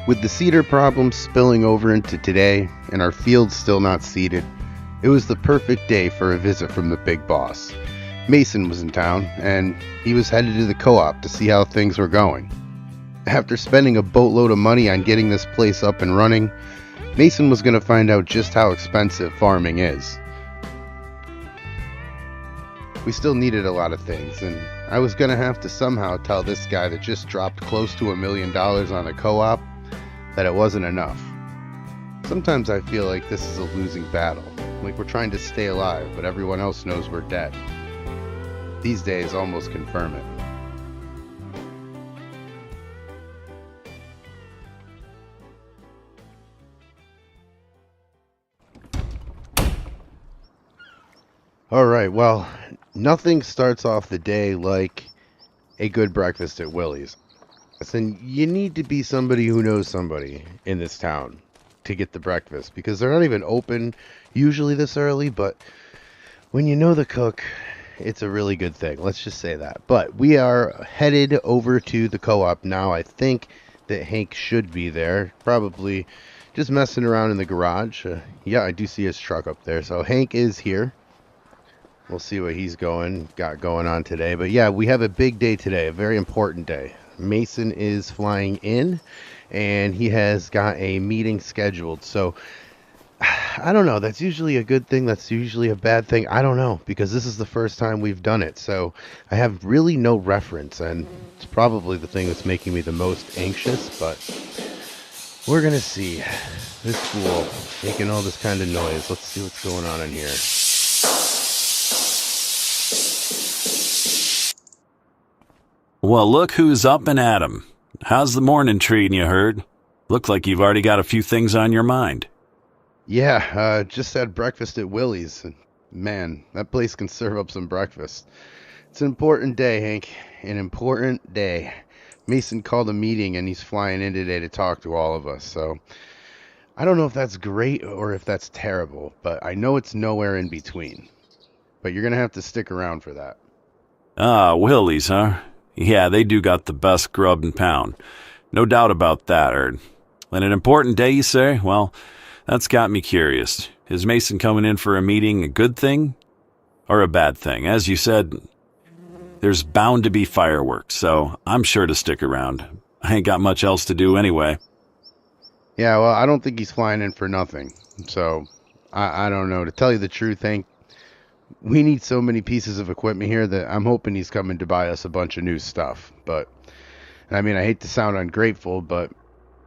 With the seeder problem spilling over into today and our fields still not seeded, it was the perfect day for a visit from the big boss. Mason was in town, and he was headed to the co-op to see how things were going. After spending a boatload of money on getting this place up and running, Mason was going to find out just how expensive farming is. We still needed a lot of things, and I was going to have to somehow tell this guy that just dropped close to $1 million on a co-op that it wasn't enough. Sometimes I feel like this is a losing battle, like we're trying to stay alive, but everyone else knows we're dead. These days almost confirm it. Alright, well, nothing starts off the day like a good breakfast at Willie's. And you need to be somebody who knows somebody in this town to get the breakfast, because they're not even open usually this early, but when you know the cook, it's a really good thing. Let's just say that. But we are headed over to the co-op now. I think that Hank should be there, probably just messing around in the garage. Yeah, I do see his truck up there. So Hank is here. We'll see what he's got going on today. But yeah, we have a big day today, a very important day. Mason is flying in, and he has got a meeting scheduled. So I don't know. That's usually a good thing. That's usually a bad thing. I don't know, because this is the first time we've done it. So I have really no reference, and it's probably the thing that's making me the most anxious. But we're going to see. This fool making all this kind of noise. Let's see what's going on in here. Well, look who's up and at 'em. How's the morning treating you, Herd? Look like you've already got a few things on your mind. Yeah, just had breakfast at Willie's. And man, that place can serve up some breakfast. It's an important day, Hank. An important day. Mason called a meeting, and he's flying in today to talk to all of us. So I don't know if that's great or if that's terrible, but I know it's nowhere in between. But you're going to have to stick around for that. Ah, Willie's, huh? Yeah, they do got the best grub in town. No doubt about that, Herd. And an important day, you say? Well, that's got me curious. Is Mason coming in for a meeting a good thing or a bad thing? As you said, there's bound to be fireworks, so I'm sure to stick around. I ain't got much else to do anyway. Yeah, well, I don't think he's flying in for nothing. So, I don't know. To tell you the truth, Hank, we need so many pieces of equipment here that I'm hoping he's coming to buy us a bunch of new stuff. But, I mean, I hate to sound ungrateful, but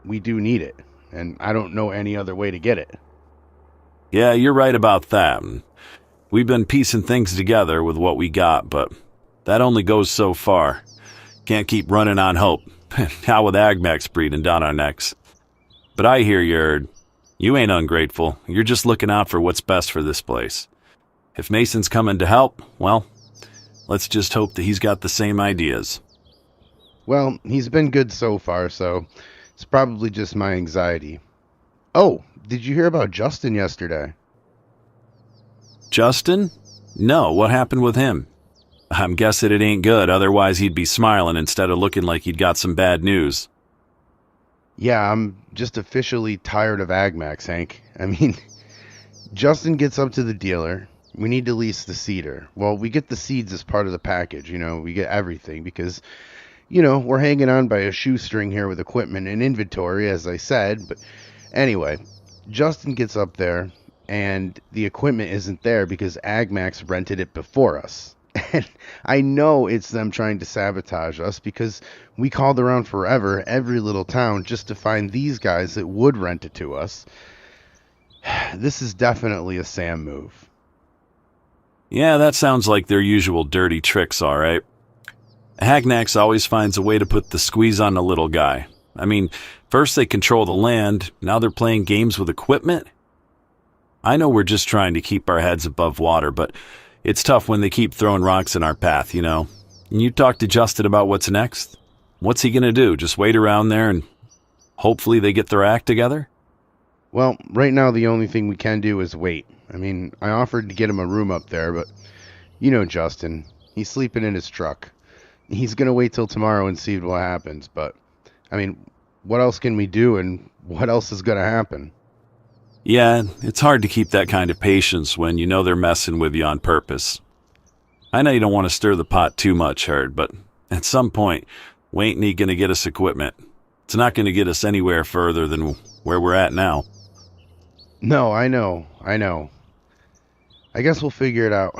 we do need it. And I don't know any other way to get it. Yeah, you're right about that. We've been piecing things together with what we got, but that only goes so far. Can't keep running on hope. How with AgMax breathing down our necks. But I hear you, Herd. You ain't ungrateful. You're just looking out for what's best for this place. If Mason's coming to help, well, let's just hope that he's got the same ideas. Well, he's been good so far, so it's probably just my anxiety. Oh, did you hear about Justin yesterday? Justin? No, what happened with him? I'm guessing it ain't good, otherwise he'd be smiling instead of looking like he'd got some bad news. Yeah, I'm just officially tired of AgMax, Hank. I mean, Justin gets up to the dealer. We need to lease the seeder. Well, we get the seeds as part of the package, we get everything because, we're hanging on by a shoestring here with equipment and inventory, as I said. But anyway, Justin gets up there and the equipment isn't there because AgMax rented it before us. And I know it's them trying to sabotage us because we called around forever, every little town, just to find these guys that would rent it to us. This is definitely a Sam move. Yeah, that sounds like their usual dirty tricks, all right. AgMax always finds a way to put the squeeze on the little guy. I mean, first they control the land, now they're playing games with equipment? I know we're just trying to keep our heads above water, but it's tough when they keep throwing rocks in our path, And you talk to Justin about what's next? What's he gonna do, just wait around there and hopefully they get their act together? Well, right now the only thing we can do is wait. I mean, I offered to get him a room up there, but Justin, he's sleeping in his truck. He's going to wait till tomorrow and see what happens, but I mean, what else can we do and what else is going to happen? Yeah, it's hard to keep that kind of patience when you know they're messing with you on purpose. I know you don't want to stir the pot too much, Herd, but at some point, we ain't gonna get us equipment. It's not gonna get us anywhere further than where we're at now. No, I know. I know. I guess we'll figure it out.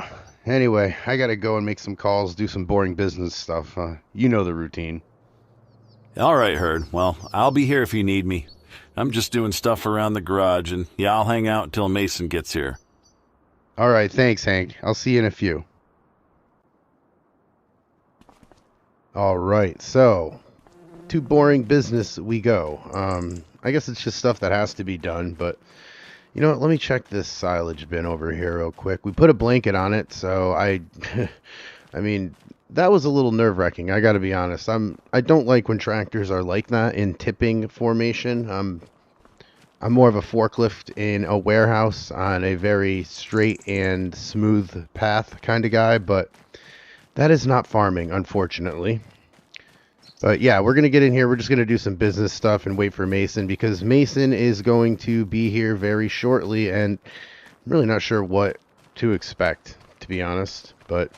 Anyway, I gotta go and make some calls, do some boring business stuff. You know the routine. All right, Herd. Well, I'll be here if you need me. I'm just doing stuff around the garage, and yeah, I'll hang out until Mason gets here. All right, thanks, Hank. I'll see you in a few. All right, so to boring business we go. I guess it's just stuff that has to be done, but you know what? Let me check this silage bin over here real quick. We put a blanket on it, so I mean, that was a little nerve-wracking. I got to be honest. I don't like when tractors are like that in tipping formation. I'm more of a forklift in a warehouse on a very straight and smooth path kind of guy, but that is not farming, unfortunately. But yeah, we're going to get in here. We're just going to do some business stuff and wait for Mason because Mason is going to be here very shortly, and I'm really not sure what to expect, to be honest. But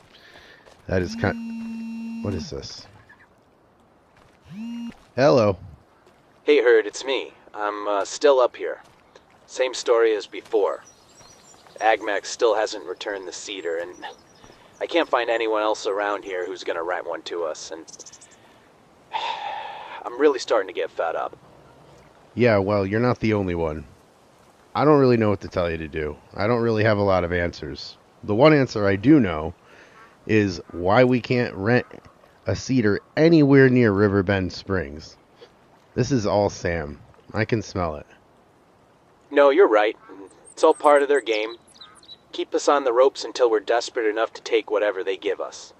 that is What is this? Hello. Hey, Herd, it's me. I'm still up here. Same story as before. AgMax still hasn't returned the cedar, and I can't find anyone else around here who's gonna rent one to us, and I'm really starting to get fed up. Yeah, well, you're not the only one. I don't really know what to tell you to do. I don't really have a lot of answers. The one answer I do know is why we can't rent a cedar anywhere near Riverbend Springs. This is all Sam. I can smell it. No, you're right. It's all part of their game. Keep us on the ropes until we're desperate enough to take whatever they give us.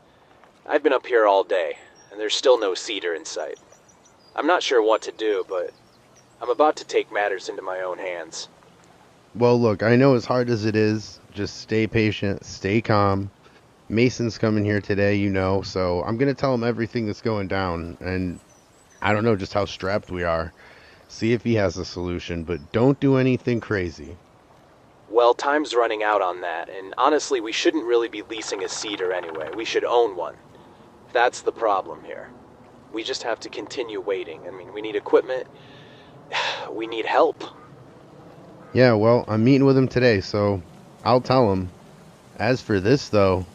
I've been up here all day, and there's still no cedar in sight. I'm not sure what to do, but I'm about to take matters into my own hands. Well, look, I know as hard as it is, just stay patient, stay calm. Mason's coming here today, you know, so I'm going to tell him everything that's going down, and I don't know just how strapped we are. See if he has a solution, but don't do anything crazy. Well, time's running out on that, and honestly, we shouldn't really be leasing a cedar anyway. We should own one. That's the problem here. We just have to continue waiting. I mean, we need equipment. We need help. Yeah, well, I'm meeting with him today, so I'll tell him. As for this, though,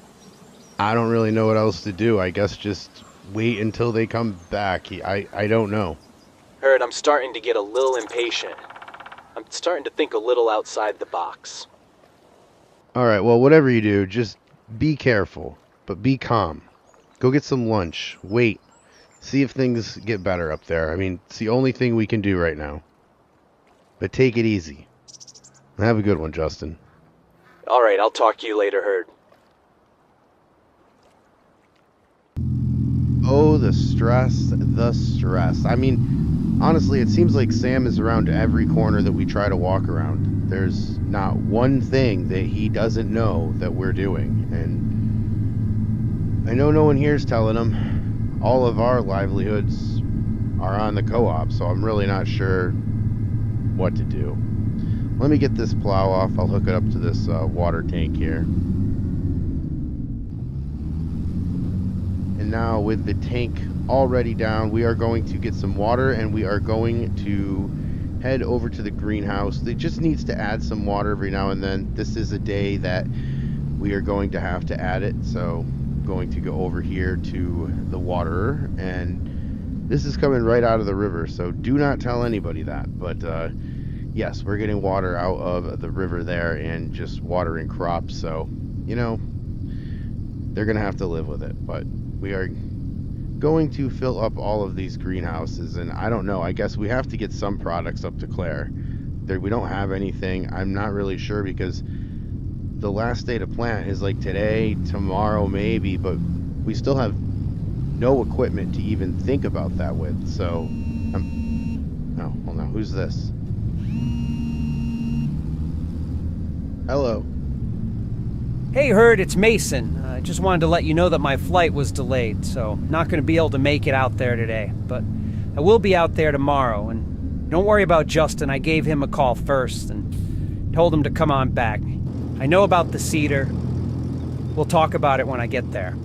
I don't really know what else to do. I guess just wait until they come back. I don't know. Herd, I'm starting to get a little impatient. I'm starting to think a little outside the box. All right, well, whatever you do, just be careful, but be calm. Go get some lunch. Wait. See if things get better up there. I mean, it's the only thing we can do right now. But take it easy. Have a good one, Justin. All right, I'll talk to you later, Herd. Oh, the stress, the stress. I mean, honestly, it seems like Sam is around every corner that we try to walk around. There's not one thing that he doesn't know that we're doing. And I know no one here's telling him. All of our livelihoods are on the co-op, so I'm really not sure what to do. Let me get this plow off. I'll hook it up to this water tank here. And now with the tank already down, we are going to get some water and we are going to head over to the greenhouse. It just needs to add some water every now and then. This is a day that we are going to have to add it, so I'm going to go over here to the waterer, and this is coming right out of the river, so do not tell anybody that. But yes, we're getting water out of the river there and just watering crops, so you know, they're gonna have to live with it. But we are going to fill up all of these greenhouses, and I don't know, I guess we have to get some products up to Claire. We don't have anything. I'm not really sure because the last day to plant is like today, tomorrow maybe, but we still have no equipment to even think about that with. So no, well, now who's this? Hello. Hey Herd, it's Mason. I just wanted to let you know that my flight was delayed, so not going to be able to make it out there today. But I will be out there tomorrow, and don't worry about Justin. I gave him a call first and told him to come on back. I know about the cedar. We'll talk about it when I get there.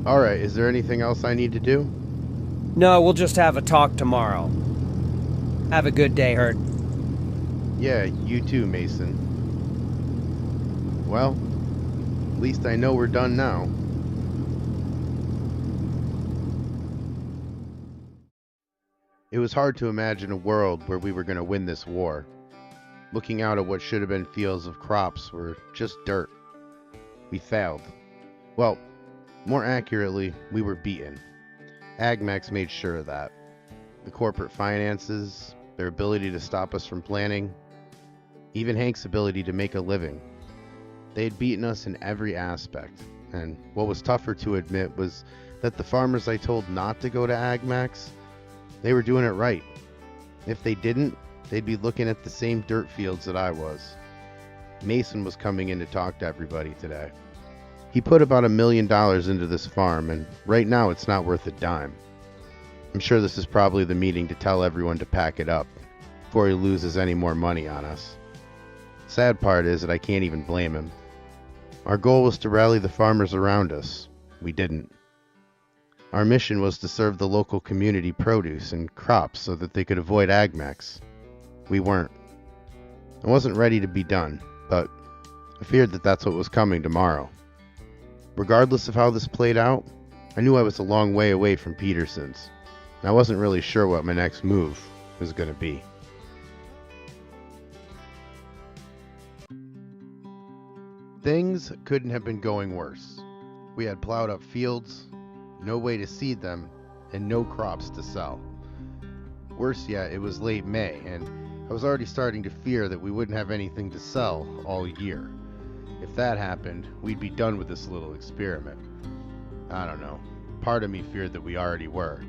All right, is there anything else I need to do? No, we'll just have a talk tomorrow. Have a good day, Hurt. Yeah, you too, Mason. Well, at least I know we're done now. It was hard to imagine a world where we were going to win this war. Looking out at what should have been fields of crops were just dirt. We failed. Well, more accurately, we were beaten. AgMax made sure of that. The corporate finances, their ability to stop us from planning, even Hank's ability to make a living. They had beaten us in every aspect, and what was tougher to admit was that the farmers I told not to go to AgMax, they were doing it right. If they didn't, they'd be looking at the same dirt fields that I was. Mason was coming in to talk to everybody today. He put about $1 million into this farm, and right now it's not worth a dime. I'm sure this is probably the meeting to tell everyone to pack it up before he loses any more money on us. Sad part is that I can't even blame him. Our goal was to rally the farmers around us. We didn't. Our mission was to serve the local community produce and crops so that they could avoid AgMax. We weren't. I wasn't ready to be done, but I feared that that's what was coming tomorrow. Regardless of how this played out, I knew I was a long way away from Peterson's, and I wasn't really sure what my next move was going to be. Things couldn't have been going worse. We had plowed up fields, no way to seed them, and no crops to sell. Worse yet, it was late May, and I was already starting to fear that we wouldn't have anything to sell all year. If that happened, we'd be done with this little experiment. I don't know. Part of me feared that we already were.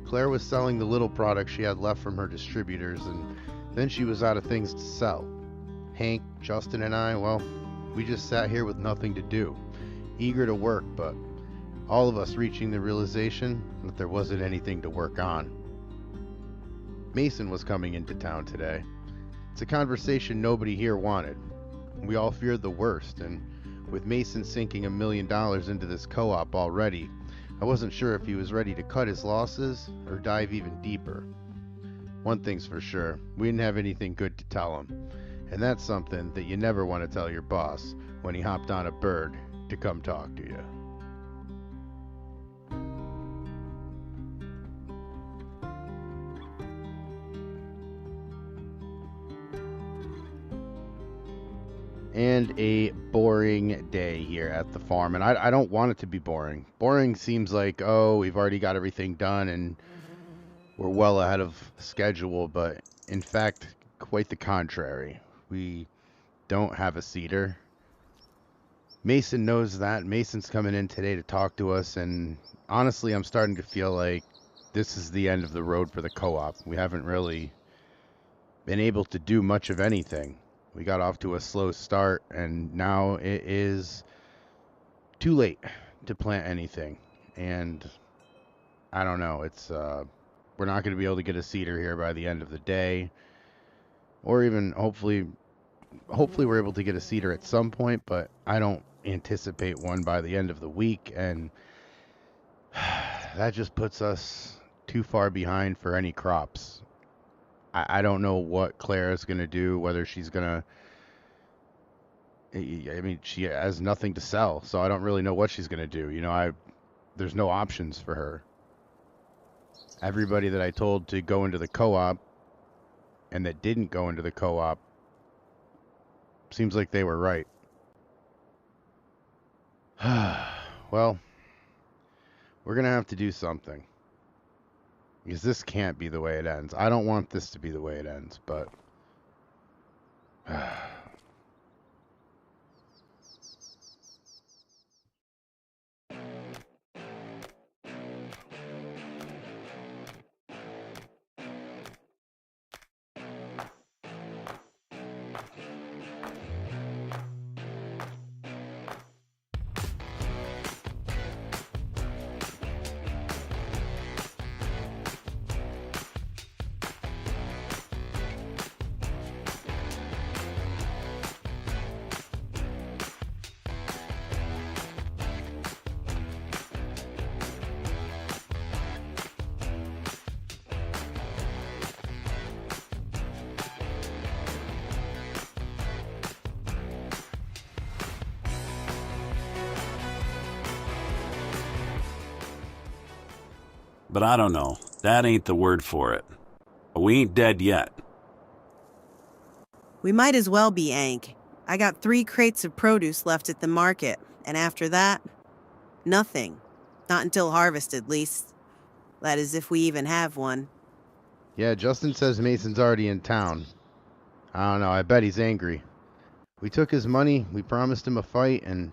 Claire was selling the little products she had left from her distributors, and then she was out of things to sell. Hank, Justin, and I, well, we just sat here with nothing to do, eager to work, but all of us reaching the realization that there wasn't anything to work on. Mason was coming into town today. It's a conversation nobody here wanted. We all feared the worst, and with Mason sinking $1 million into this co-op already, I wasn't sure if he was ready to cut his losses or dive even deeper. One thing's for sure, we didn't have anything good to tell him, and that's something that you never want to tell your boss when he hopped on a bird to come talk to you. And a boring day here at the farm, and I don't want it to be boring. Boring seems like, oh, we've already got everything done and we're well ahead of schedule, but in fact, quite the contrary. We don't have a seeder. Mason knows that. Mason's coming in today to talk to us, and honestly, I'm starting to feel like this is the end of the road for the co-op. We haven't really been able to do much of anything. We got off to a slow start, and now it is too late to plant anything. And I don't know, it's we're not going to be able to get a seeder here by the end of the day, or even hopefully we're able to get a seeder at some point, but I don't anticipate one by the end of the week, and that just puts us too far behind for any crops. I don't know what Claire is going to do, whether she's going to... I mean, she has nothing to sell, so I don't really know what she's going to do. You know, there's no options for her. Everybody that I told to go into the co-op and that didn't go into the co-op seems like they were right. Well, we're going to have to do something. Because this can't be the way it ends. I don't want this to be the way it ends, but... But I don't know. That ain't the word for it. We ain't dead yet. We might as well be, Hank. I got 3 crates of produce left at the market, and after that, nothing. Not until harvest, at least. That is, if we even have one. Yeah, Justin says Mason's already in town. I don't know, I bet he's angry. We took his money, we promised him a fight, and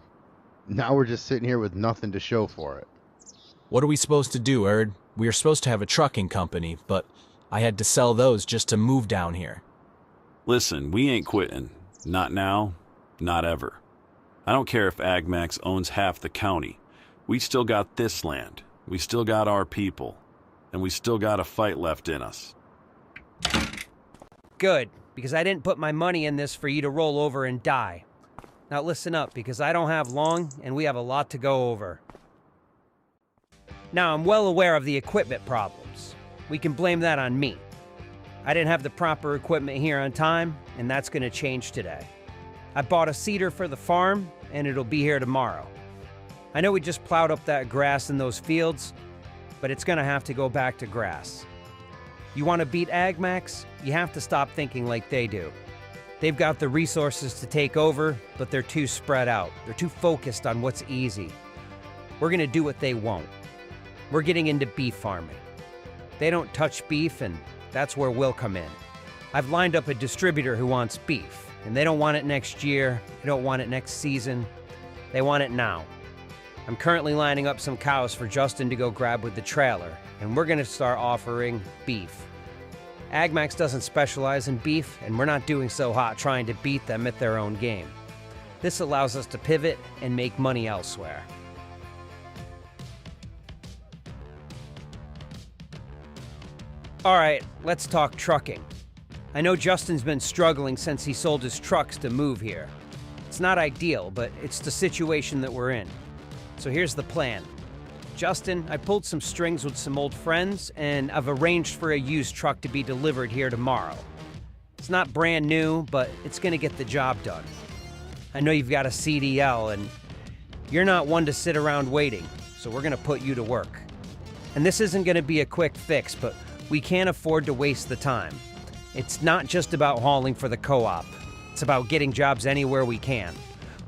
now we're just sitting here with nothing to show for it. What are we supposed to do, Erd? We are supposed to have a trucking company, but I had to sell those just to move down here. Listen, we ain't quitting. Not now, not ever. I don't care if AgMax owns half the county. We still got this land. We still got our people. And we still got a fight left in us. Good, because I didn't put my money in this for you to roll over and die. Now listen up, because I don't have long, and we have a lot to go over. Now, I'm well aware of the equipment problems. We can blame that on me. I didn't have the proper equipment here on time, and that's going to change today. I bought a seeder for the farm, and it'll be here tomorrow. I know we just plowed up that grass in those fields, but it's going to have to go back to grass. You want to beat AgMax? You have to stop thinking like they do. They've got the resources to take over, but they're too spread out. They're too focused on what's easy. We're going to do what they won't. We're getting into beef farming. They don't touch beef, and that's where we'll come in. I've lined up a distributor who wants beef, and they don't want it next year, they don't want it next season, they want it now. I'm currently lining up some cows for Justin to go grab with the trailer, and we're going to start offering beef. AgMax doesn't specialize in beef, and we're not doing so hot trying to beat them at their own game. This allows us to pivot and make money elsewhere. All right, let's talk trucking. I know Justin's been struggling since he sold his trucks to move here. It's not ideal, but it's the situation that we're in. So here's the plan. Justin, I pulled some strings with some old friends, and I've arranged for a used truck to be delivered here tomorrow. It's not brand new, but it's gonna get the job done. I know you've got a CDL, and you're not one to sit around waiting, so we're gonna put you to work. And this isn't gonna be a quick fix, but we can't afford to waste the time. It's not just about hauling for the co-op. It's about getting jobs anywhere we can.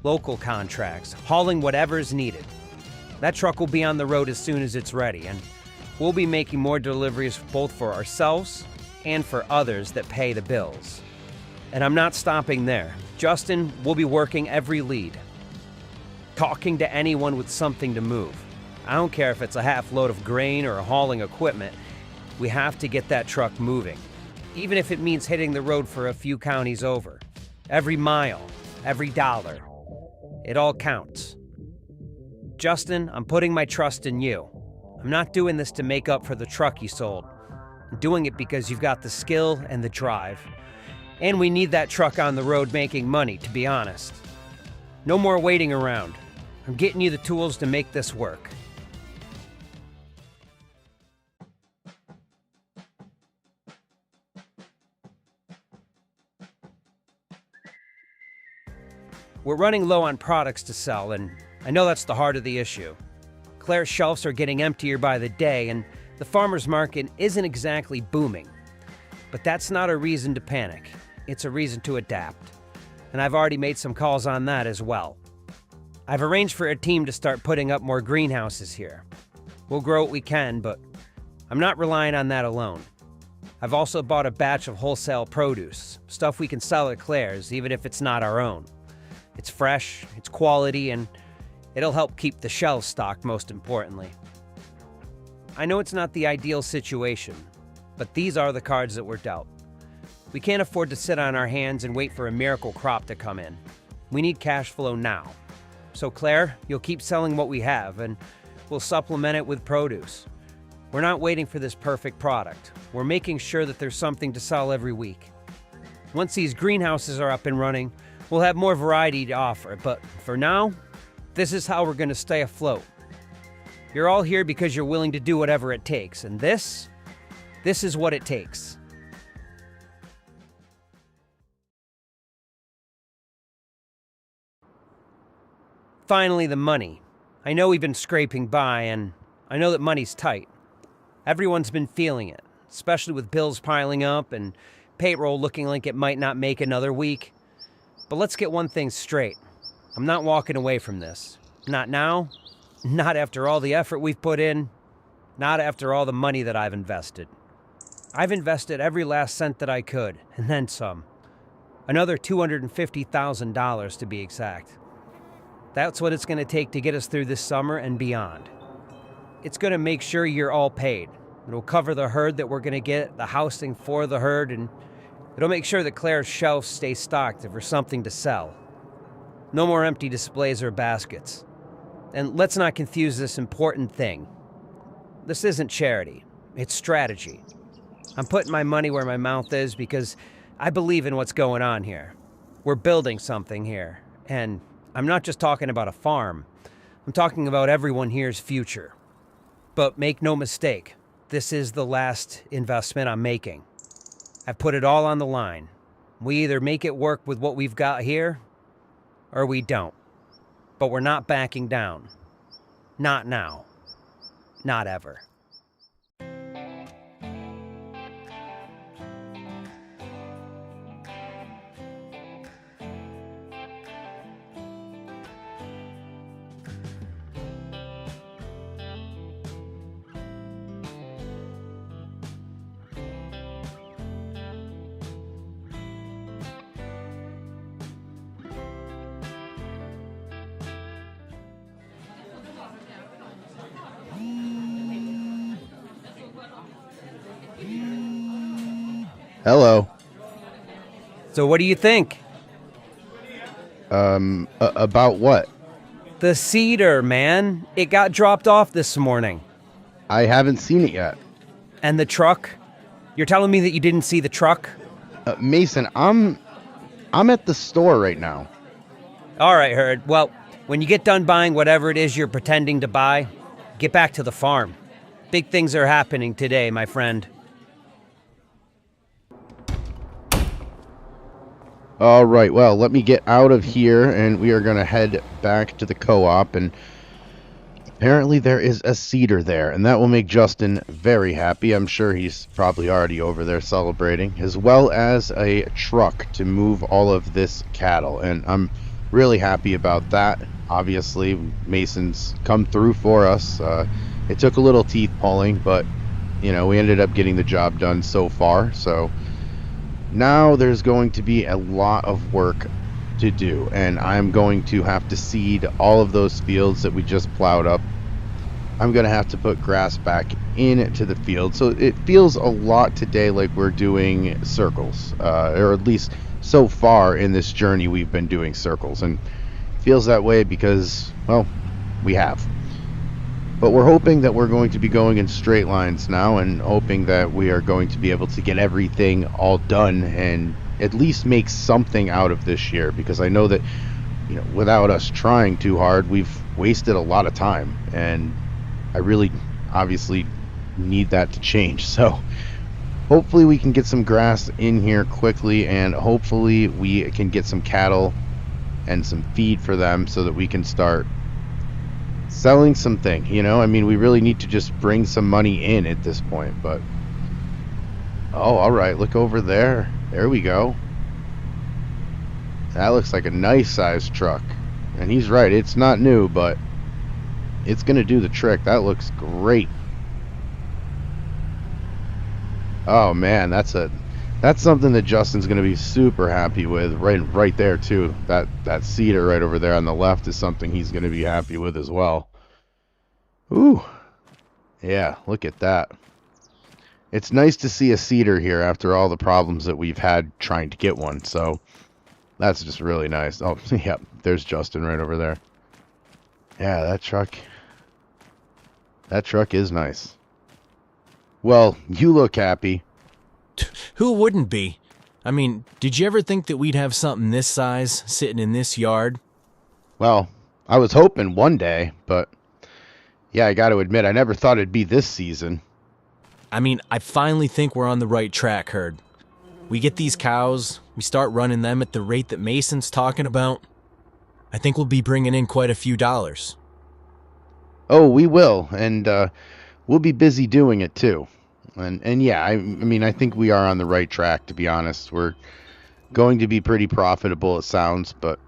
Local contracts, hauling whatever's needed. That truck will be on the road as soon as it's ready, and we'll be making more deliveries both for ourselves and for others that pay the bills. And I'm not stopping there. Justin will be working every lead, talking to anyone with something to move. I don't care if it's a half load of grain or hauling equipment. We have to get that truck moving, even if it means hitting the road for a few counties over. Every mile, every dollar, it all counts. Justin, I'm putting my trust in you. I'm not doing this to make up for the truck you sold. I'm doing it because you've got the skill and the drive. And we need that truck on the road making money, to be honest. No more waiting around. I'm getting you the tools to make this work. We're running low on products to sell, and I know that's the heart of the issue. Claire's shelves are getting emptier by the day, and the farmer's market isn't exactly booming. But that's not a reason to panic. It's a reason to adapt. And I've already made some calls on that as well. I've arranged for a team to start putting up more greenhouses here. We'll grow what we can, but I'm not relying on that alone. I've also bought a batch of wholesale produce, stuff we can sell at Claire's, even if it's not our own. It's fresh, it's quality, and it'll help keep the shelves stocked, most importantly. I know it's not the ideal situation, but these are the cards that we're dealt. We can't afford to sit on our hands and wait for a miracle crop to come in. We need cash flow now. So Claire, you'll keep selling what we have, and we'll supplement it with produce. We're not waiting for this perfect product. We're making sure that there's something to sell every week. Once these greenhouses are up and running, we'll have more variety to offer, but for now, this is how we're going to stay afloat. You're all here because you're willing to do whatever it takes, and this is what it takes. Finally, the money. I know we've been scraping by, and I know that money's tight. Everyone's been feeling it, especially with bills piling up and payroll looking like it might not make another week. But let's get one thing straight. I'm not walking away from this. Not now, not after all the effort we've put in, not after all the money that I've invested. I've invested every last cent that I could, and then some. Another $250,000 to be exact. That's what it's going to take to get us through this summer and beyond. It's going to make sure you're all paid. It'll cover the herd that we're going to get, the housing for the herd, and it'll make sure that Claire's shelves stay stocked if there's something to sell. No more empty displays or baskets. And let's not confuse this important thing. This isn't charity. It's strategy. I'm putting my money where my mouth is because I believe in what's going on here. We're building something here. And I'm not just talking about a farm. I'm talking about everyone here's future. But make no mistake, this is the last investment I'm making. I've put it all on the line. We either make it work with what we've got here, or we don't. But we're not backing down. Not now. Not ever. Hello. So what do you think? About what? The cedar, man. It got dropped off this morning. I haven't seen it yet. And the truck? You're telling me that you didn't see the truck? Mason, I'm at the store right now. All right, Herd. Well, when you get done buying whatever it is you're pretending to buy, get back to the farm. Big things are happening today, my friend. All right, well, let me get out of here, and we are going to head back to the co-op, and apparently there is a cedar there, and that will make Justin very happy. I'm sure he's probably already over there celebrating, as well as a truck to move all of this cattle, and I'm really happy about that. Obviously, Mason's come through for us. It took a little teeth pulling, but, you know, we ended up getting the job done so far, so now there's going to be a lot of work to do, and I'm going to have to seed all of those fields that we just plowed up. I'm going to have to put grass back into the field, so it feels a lot today like we're doing circles, or at least so far in this journey we've been doing circles, and it feels that way because, well, we have. But we're hoping that we're going to be going in straight lines now, and hoping that we are going to be able to get everything all done and at least make something out of this year, because I know that, you know, without us trying too hard, we've wasted a lot of time, and I really obviously need that to change. So hopefully we can get some grass in here quickly, and hopefully we can get some cattle and some feed for them so that we can start selling something, you know. I mean, we really need to just bring some money in at this point. But oh, all right, look over there. There we go. That looks like a nice sized truck, and he's right, it's not new, but it's gonna do the trick. That looks great. Oh man, that's something that Justin's gonna be super happy with. Right there too. That cedar right over there on the left is something he's gonna be happy with as well. Ooh, yeah, look at that. It's nice to see a cedar here after all the problems that we've had trying to get one. So that's just really nice. Oh, yep, there's Justin right over there. Yeah, that truck is nice. Well, you look happy. Who wouldn't be? I mean, did you ever think that we'd have something this size sitting in this yard? Well, I was hoping one day, but yeah, I got to admit, I never thought it'd be this season. I mean, I finally think we're on the right track, Herd. We get these cows, we start running them at the rate that Mason's talking about. I think we'll be bringing in quite a few dollars. Oh, we will, and we'll be busy doing it too. And yeah, I mean, I think we are on the right track, to be honest. We're going to be pretty profitable, it sounds, but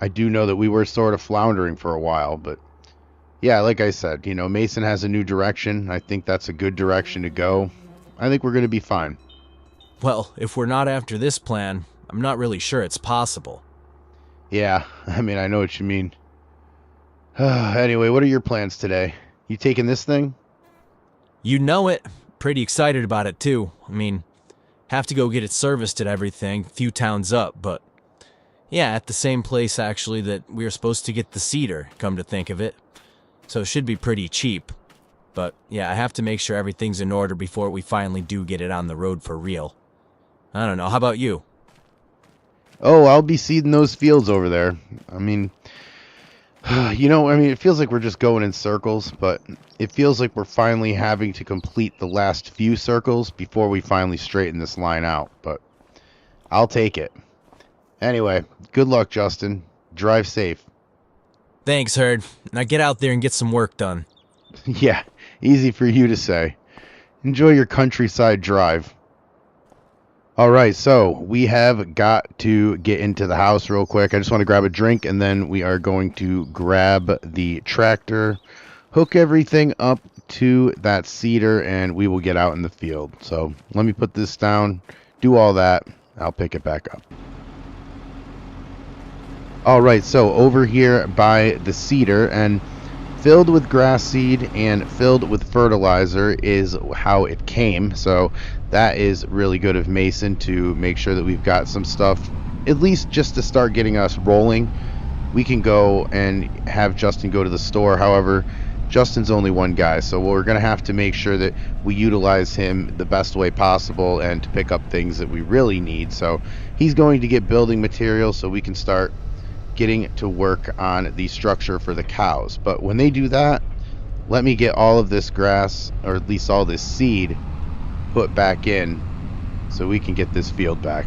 I do know that we were sort of floundering for a while. But yeah, like I said, Mason has a new direction. I think that's a good direction to go. I think we're going to be fine. Well, if we're not after this plan, I'm not really sure it's possible. Yeah, I mean, I know what you mean. Anyway, what are your plans today? You taking this thing? You know it. Pretty excited about it, too. I mean, have to go get it serviced and everything, few towns up, but yeah, at the same place, actually, that we were supposed to get the cedar, come to think of it. So it should be pretty cheap. But yeah, I have to make sure everything's in order before we finally do get it on the road for real. I don't know, how about you? Oh, I'll be seeding those fields over there. I mean, it feels like we're just going in circles, but it feels like we're finally having to complete the last few circles before we finally straighten this line out, but I'll take it. Anyway, good luck, Justin. Drive safe. Thanks, Herd. Now get out there and get some work done. Yeah, easy for you to say. Enjoy your countryside drive. All right, so we have got to get into the house real quick. I just want to grab a drink, and then we are going to grab the tractor, hook everything up to that cedar, and we will get out in the field. So let me put this down, do all that. I'll pick it back up. All right, so over here by the cedar, and filled with grass seed and filled with fertilizer is how it came. So that is really good of Mason to make sure that we've got some stuff, at least just to start getting us rolling. We can go and have Justin go to the store. However, Justin's only one guy, so we're going to have to make sure that we utilize him the best way possible and to pick up things that we really need. So he's going to get building materials so we can start getting to work on the structure for the cows. But when they do that, let me get all of this grass, or at least all this seed, put back in so we can get this field back.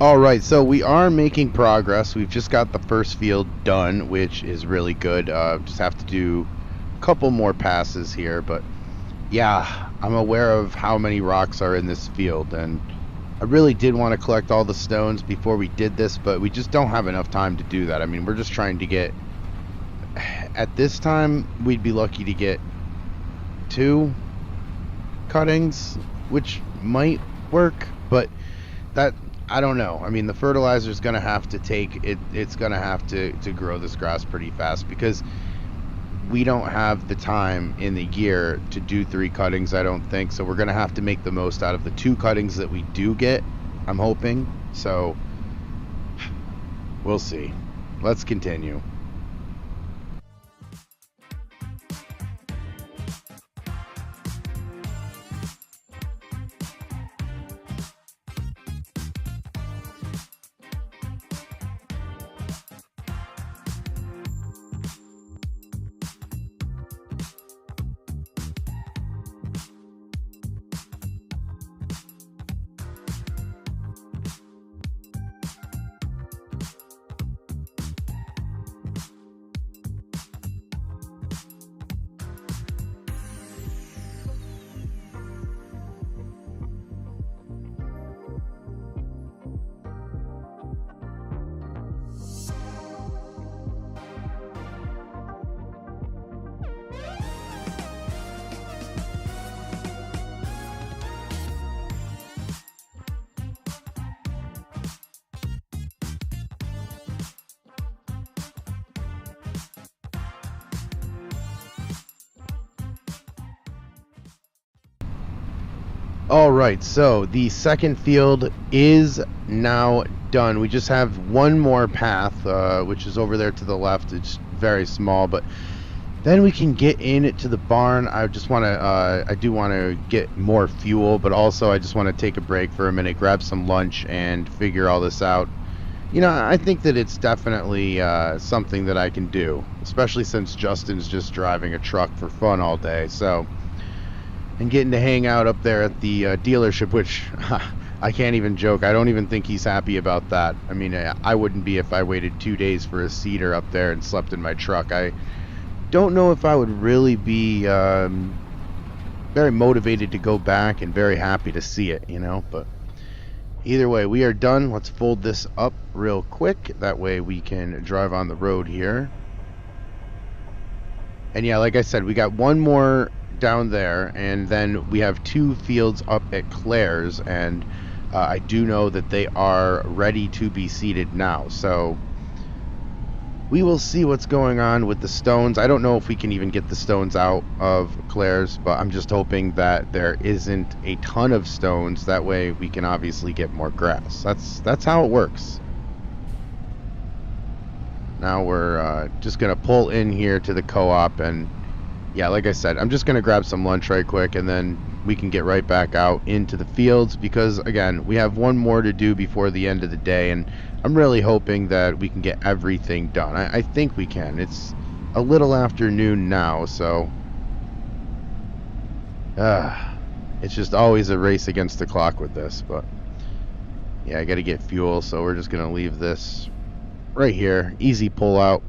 Alright, so we are making progress. We've just got the first field done, which is really good. Just have to do a couple more passes here, but yeah, I'm aware of how many rocks are in this field, and I really did want to collect all the stones before we did this, but we just don't have enough time to do that. I mean, we're just trying to get, at this time, we'd be lucky to get 2 cuttings, which might work, but that, I don't know. I mean, the fertilizer is going to have to take it. It's going to have to grow this grass pretty fast because we don't have the time in the year to do 3 cuttings, I don't think. So we're going to have to make the most out of the 2 cuttings that we do get, I'm hoping. So we'll see. Let's continue. All right, so the second field is now done. We just have one more path, which is over there to the left. It's very small, but then we can get in to the barn. I do want to get more fuel, but also I just want to take a break for a minute, grab some lunch, and figure all this out. You know, I think that it's definitely something that I can do, especially since Justin's just driving a truck for fun all day, so... And getting to hang out up there at the dealership, which I can't even joke. I don't even think he's happy about that. I mean, I wouldn't be if I waited 2 days for a cedar up there and slept in my truck. I don't know if I would really be very motivated to go back and very happy to see it, you know. But either way, we are done. Let's fold this up real quick. That way we can drive on the road here. And yeah, like I said, we got one more down there, and then we have 2 fields up at Claire's, and I do know that they are ready to be seeded now, so we will see what's going on with the stones. I don't know if we can even get the stones out of Claire's, but I'm just hoping that there isn't a ton of stones. That way we can obviously get more grass. That's how it works. Now we're just gonna pull in here to the co-op, and yeah, like I said, I'm just going to grab some lunch right quick, and then we can get right back out into the fields, because, again, we have one more to do before the end of the day, and I'm really hoping that we can get everything done. I think we can. It's a little after noon now, so... it's just always a race against the clock with this, but... Yeah, I got to get fuel, so we're just going to leave this right here. Easy pull out.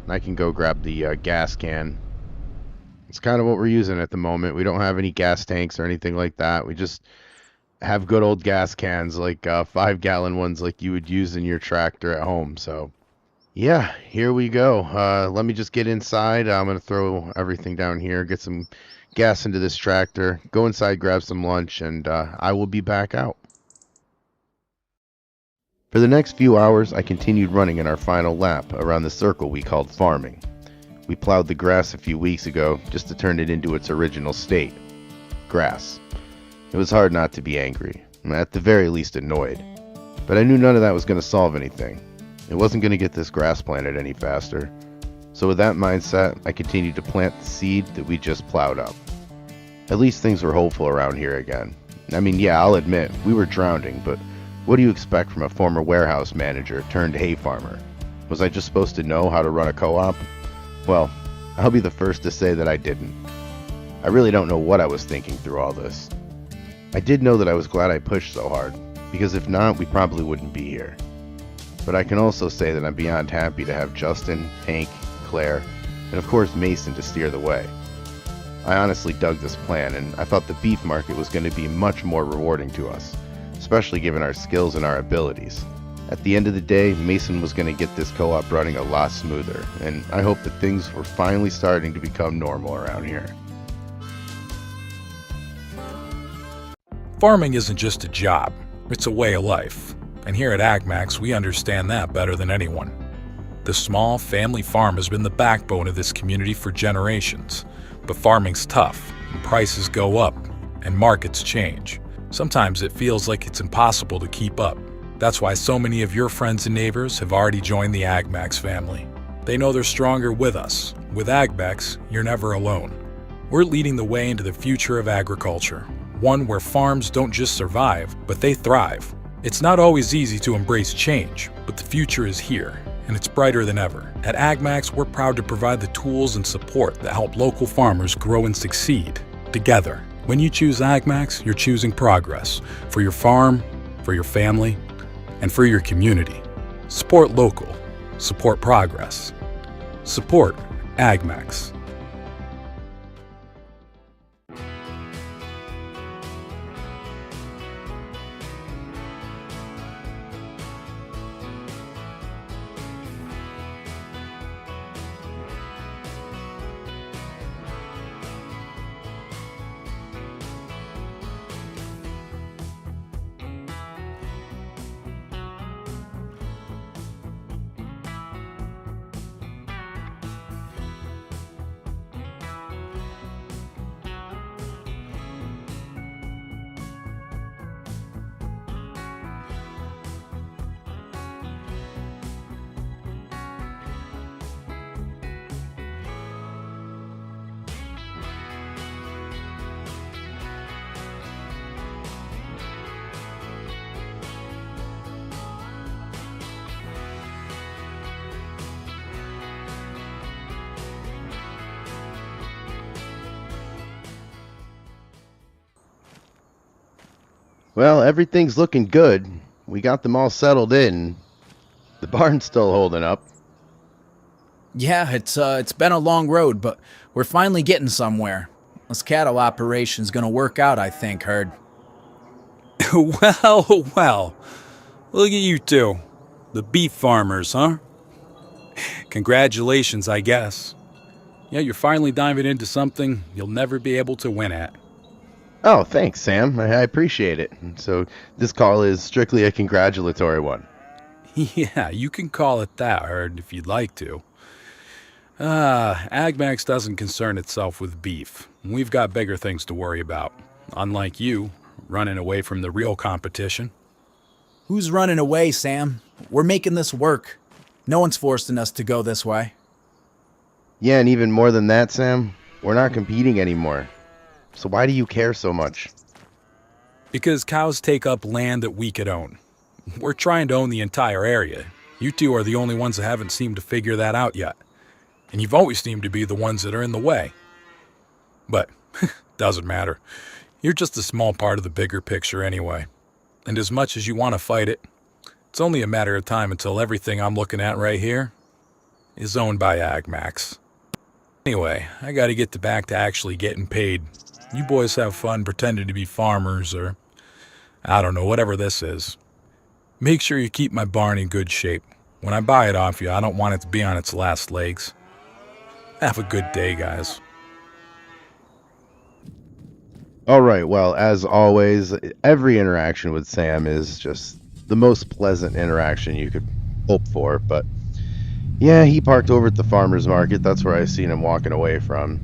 I can go grab the gas can. It's kind of what we're using at the moment. We don't have any gas tanks or anything like that. We just have good old gas cans, like 5-gallon ones like you would use in your tractor at home. So, yeah, here we go. Let me just get inside. I'm going to throw everything down here, get some gas into this tractor, go inside, grab some lunch, and I will be back out. For the next few hours, I continued running in our final lap around the circle we called farming. We plowed the grass a few weeks ago just to turn it into its original state. Grass. It was hard not to be angry, at the very least annoyed. But I knew none of that was going to solve anything. It wasn't going to get this grass planted any faster. So with that mindset, I continued to plant the seed that we just plowed up. At least things were hopeful around here again. I mean, yeah, I'll admit, we were drowning, but what do you expect from a former warehouse manager turned hay farmer? Was I just supposed to know how to run a co-op? Well, I'll be the first to say that I didn't. I really don't know what I was thinking through all this. I did know that I was glad I pushed so hard, because if not, we probably wouldn't be here. But I can also say that I'm beyond happy to have Justin, Hank, Claire, and of course Mason to steer the way. I honestly dug this plan, and I thought the beef market was going to be much more rewarding to us, especially given our skills and our abilities. At the end of the day, Mason was going to get this co-op running a lot smoother, and I hope that things were finally starting to become normal around here. Farming isn't just a job, it's a way of life. And here at AgMax, we understand that better than anyone. The small family farm has been the backbone of this community for generations. But farming's tough, and prices go up, and markets change. Sometimes it feels like it's impossible to keep up. That's why so many of your friends and neighbors have already joined the AgMax family. They know they're stronger with us. With AgMax, you're never alone. We're leading the way into the future of agriculture, one where farms don't just survive, but they thrive. It's not always easy to embrace change, but the future is here, and it's brighter than ever. At AgMax, we're proud to provide the tools and support that help local farmers grow and succeed together. When you choose AgMax, you're choosing progress for your farm, for your family, and for your community. Support local. Support progress. Support AgMax. Well, everything's looking good. We got them all settled in. The barn's still holding up. Yeah, it's been a long road, but we're finally getting somewhere. This cattle operation's gonna work out, I think, Herd. Well. Look at you two. The beef farmers, huh? Congratulations, I guess. Yeah, you're finally diving into something you'll never be able to win at. Oh, thanks, Sam. I appreciate it. So this call is strictly a congratulatory one. Yeah, you can call it that, Herd, if you'd like to. AgMax doesn't concern itself with beef. We've got bigger things to worry about. Unlike you, running away from the real competition. Who's running away, Sam? We're making this work. No one's forcing us to go this way. Yeah, and even more than that, Sam, we're not competing anymore. So why do you care so much? Because cows take up land that we could own. We're trying to own the entire area. You two are the only ones that haven't seemed to figure that out yet. And you've always seemed to be the ones that are in the way. But, doesn't matter. You're just a small part of the bigger picture anyway. And as much as you want to fight it, it's only a matter of time until everything I'm looking at right here is owned by AgMax. Anyway, I gotta get back to actually getting paid. You boys have fun pretending to be farmers or, I don't know, whatever this is. Make sure you keep my barn in good shape. When I buy it off you, I don't want it to be on its last legs. Have a good day, guys. All right, well, as always, every interaction with Sam is just the most pleasant interaction you could hope for. But yeah, he parked over at the farmer's market. That's where I seen him walking away from.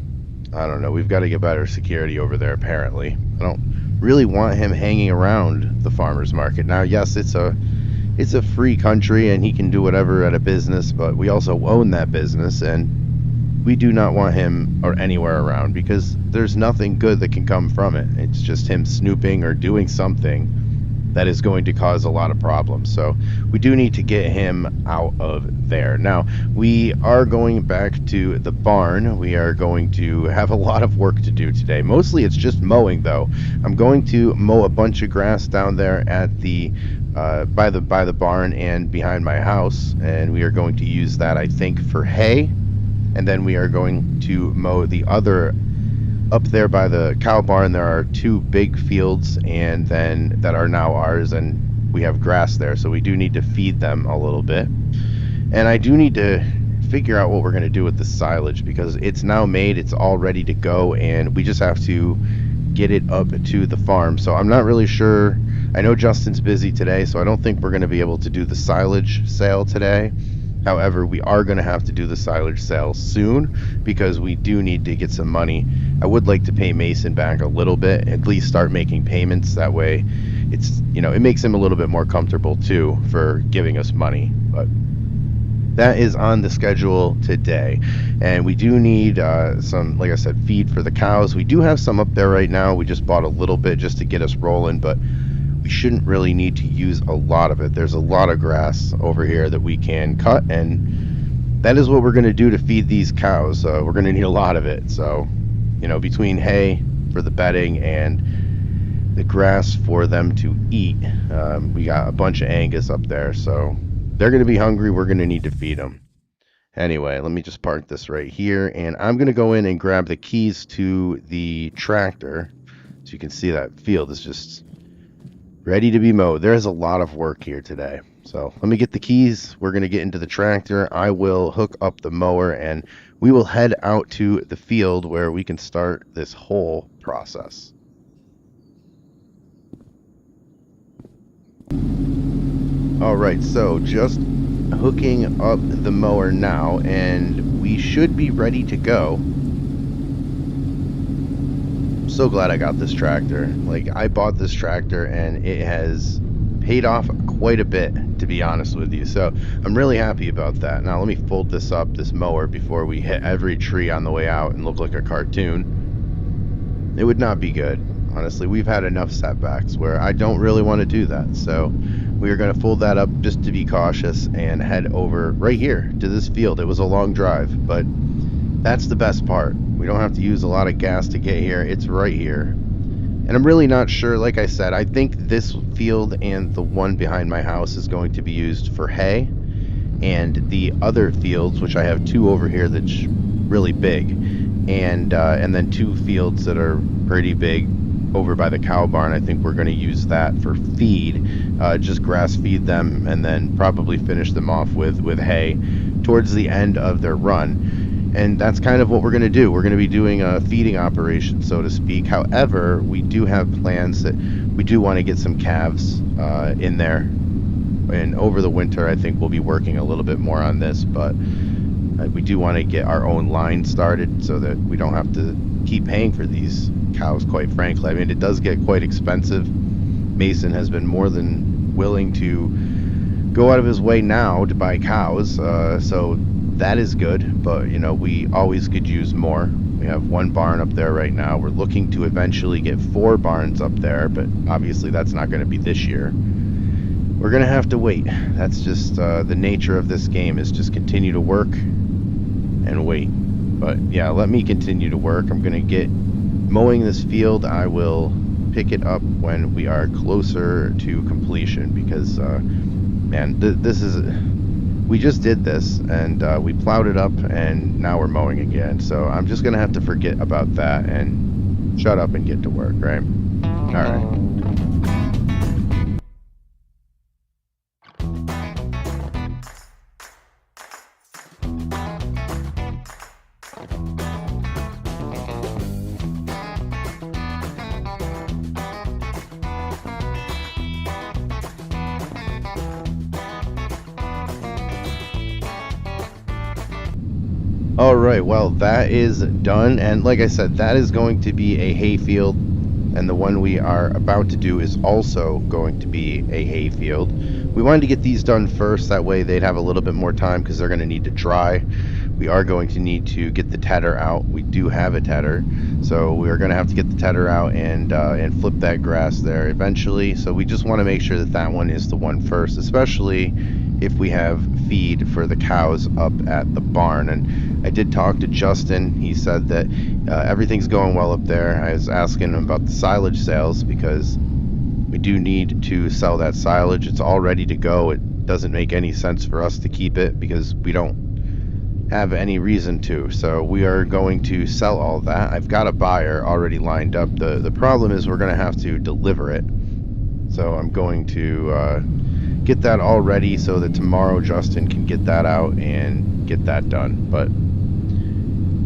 I don't know. We've got to get better security over there, apparently. I don't really want him hanging around the farmer's market. Now, yes, it's a free country and he can do whatever at a business, but we also own that business, and we do not want him or anywhere around because there's nothing good that can come from it. It's just him snooping or doing something that is going to cause a lot of problems. So we do need to get him out of there. Now, we are going back to the barn. We are going to have a lot of work to do today. Mostly it's just mowing, though. I'm going to mow a bunch of grass down there at the by the barn and behind my house, and we are going to use that, I think, for hay. And then we are going to mow the other up there by the cow barn. There are two big fields and then that are now ours, and we have grass there, so we do need to feed them a little bit. And I do need to figure out what we're going to do with the silage because it's now made, it's all ready to go, and we just have to get it up to the farm. So I'm not really sure. I know Justin's busy today, so I don't think we're going to be able to do the silage sale today. However, we are going to have to do the silage sale soon because we do need to get some money. I would like to pay Mason back a little bit, at least start making payments. That way it's, it makes him a little bit more comfortable too for giving us money. But that is on the schedule today. And we do need some, like I said, feed for the cows. We do have some up there right now. We just bought a little bit just to get us rolling, but we shouldn't really need to use a lot of it. There's a lot of grass over here that we can cut, and that is what we're going to do to feed these cows. We're going to need a lot of it. So, between hay for the bedding and the grass for them to eat, we got a bunch of Angus up there, so they're going to be hungry. We're going to need to feed them. Anyway, let me just park this right here, and I'm going to go in and grab the keys to the tractor. So you can see that field is just ready to be mowed. There's a lot of work here today. So let me get the keys. We're going to get into the tractor. I will hook up the mower and we will head out to the field where we can start this whole process. All right, so just hooking up the mower now and we should be ready to go. So glad I got this tractor. I bought this tractor and it has paid off quite a bit, to be honest with you. So I'm really happy about that. Now let me fold this up, this mower, before we hit every tree on the way out and look like a cartoon. It would not be good. Honestly, we've had enough setbacks where I don't really want to do that. So we are going to fold that up just to be cautious and head over right here to this field. It was a long drive, but that's the best part. We don't have to use a lot of gas to get here. It's right here. And I'm really not sure. Like I said, I think this field and the one behind my house is going to be used for hay, and the other fields, which I have 2 over here that's really big, and then 2 fields that are pretty big over by the cow barn, I think we're going to use that for feed, just grass feed them, and then probably finish them off with hay towards the end of their run. And that's kind of what we're going to do. We're going to be doing a feeding operation, so to speak. However, we do have plans that we do want to get some calves in there. And over the winter, I think we'll be working a little bit more on this, but we do want to get our own line started so that we don't have to keep paying for these cows, quite frankly. I mean, it does get quite expensive. Mason has been more than willing to go out of his way now to buy cows, so that is good, but you know, we always could use more. We have 1 barn up there right now. We're looking to eventually get 4 barns up there, but obviously that's not going to be this year. We're going to have to wait. That's just the nature of this game, is just continue to work and wait. But yeah, let me continue to work. I'm going to get mowing this field. I will pick it up when we are closer to completion, because man, this is... We just did this, and we plowed it up, and now we're mowing again. So I'm just going to have to forget about that and shut up and get to work, right? All right. All right, well, that is done, and like I said, that is going to be a hay field, and the one we are about to do is also going to be a hay field. We wanted to get these done first, that way they'd have a little bit more time, because they're going to need to dry. We are going to need to get the tedder out. We do have a tedder, so we are going to have to get the tedder out and flip that grass there eventually. So we just want to make sure that that one is the one first, especially if we have feed for the cows up at the barn. And I did talk to Justin. He said that everything's going well up there. I was asking him about the silage sales, because we do need to sell that silage. It's all ready to go. It doesn't make any sense for us to keep it, because we don't have any reason to. So we are going to sell all that. I've got a buyer already lined up. The problem is we're going to have to deliver it. So I'm going to get that all ready so that tomorrow Justin can get that out and get that done. But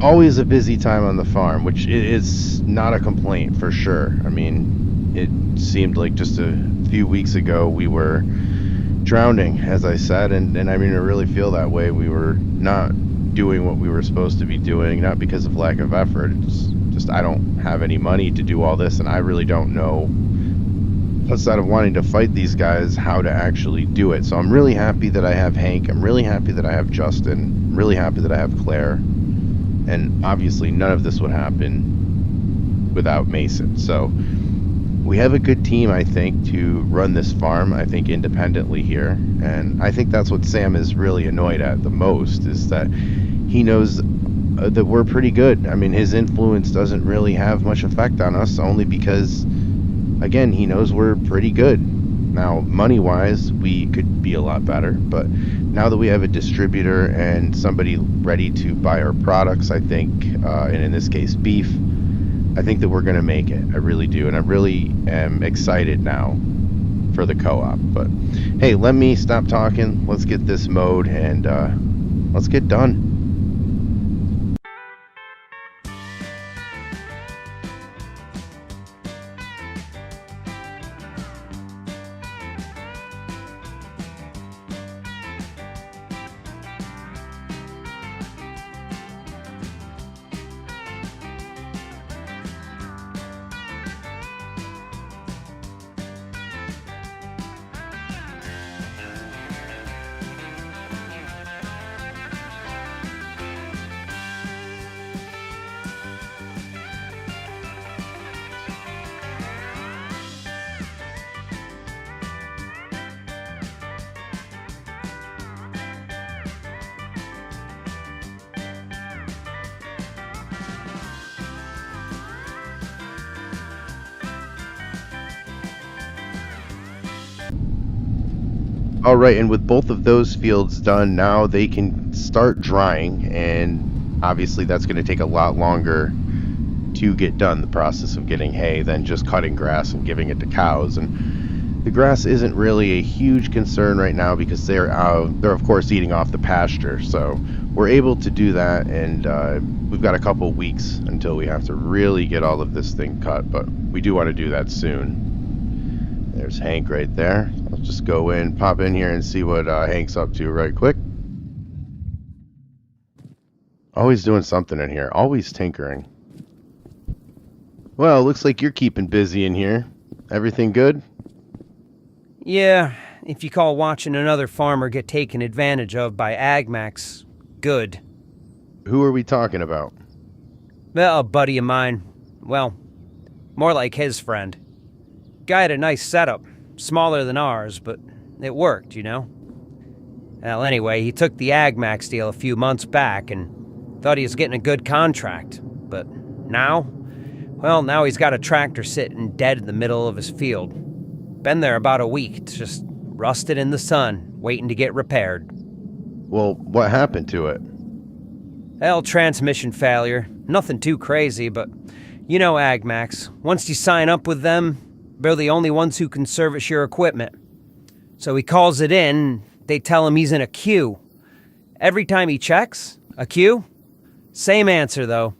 always a busy time on the farm, which is not a complaint for sure. I mean, it seemed like just a few weeks ago we were drowning, as I said, and I mean, I really feel that way. We were not doing what we were supposed to be doing, not because of lack of effort. It's just I don't have any money to do all this, and I really don't know, outside of wanting to fight these guys, how to actually do it. So I'm really happy that I have Hank. I'm really happy that I have Justin. I'm really happy that I have Claire. And obviously none of this would happen without Mason. So we have a good team, I think, to run this farm, I think, independently here. And I think that's what Sam is really annoyed at the most, is that he knows that we're pretty good. I mean, his influence doesn't really have much effect on us, only because, again, he knows we're pretty good. Now, money-wise, we could be a lot better, but now that we have a distributor and somebody ready to buy our products, I think, and in this case, beef, I think that we're going to make it. I really do, and I really am excited now for the co-op. But, hey, let me stop talking. Let's get this mowed, and let's get done. All right, and with both of those fields done, now they can start drying, and obviously that's going to take a lot longer to get done, the process of getting hay, than just cutting grass and giving it to cows. And the grass isn't really a huge concern right now because they're of course eating off the pasture, so we're able to do that, and we've got a couple weeks until we have to really get all of this thing cut, but we do want to do that soon. There's Hank right there. I'll just go in, pop in here and see what Hank's up to right quick. Always doing something in here, always tinkering. Well, looks like you're keeping busy in here. Everything good? Yeah, if you call watching another farmer get taken advantage of by AgMax good. Who are we talking about? Well, a buddy of mine. Well, more like his friend. Guy had a nice setup, smaller than ours, but it worked, you know? Well, anyway, he took the AgMax deal a few months back and thought he was getting a good contract. But now? Well, now he's got a tractor sitting dead in the middle of his field. Been there about a week. It's just rusted in the sun, waiting to get repaired. Well, what happened to it? Well, transmission failure. Nothing too crazy, but you know AgMax. Once you sign up with them, they're the only ones who can service your equipment. So he calls it in, they tell him he's in a queue. Every time he checks, a queue? Same answer, though.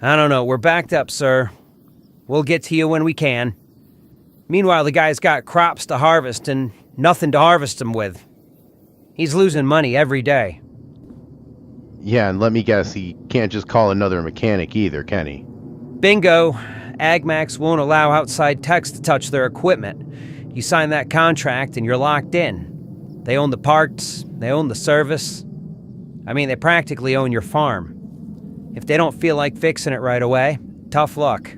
I don't know, we're backed up, sir. We'll get to you when we can. Meanwhile, the guy's got crops to harvest and nothing to harvest them with. He's losing money every day. Yeah, and let me guess, he can't just call another mechanic either, can he? Bingo. AgMax won't allow outside techs to touch their equipment. You sign that contract and you're locked in. They own the parts, they own the service. I mean, they practically own your farm. If they don't feel like fixing it right away, tough luck.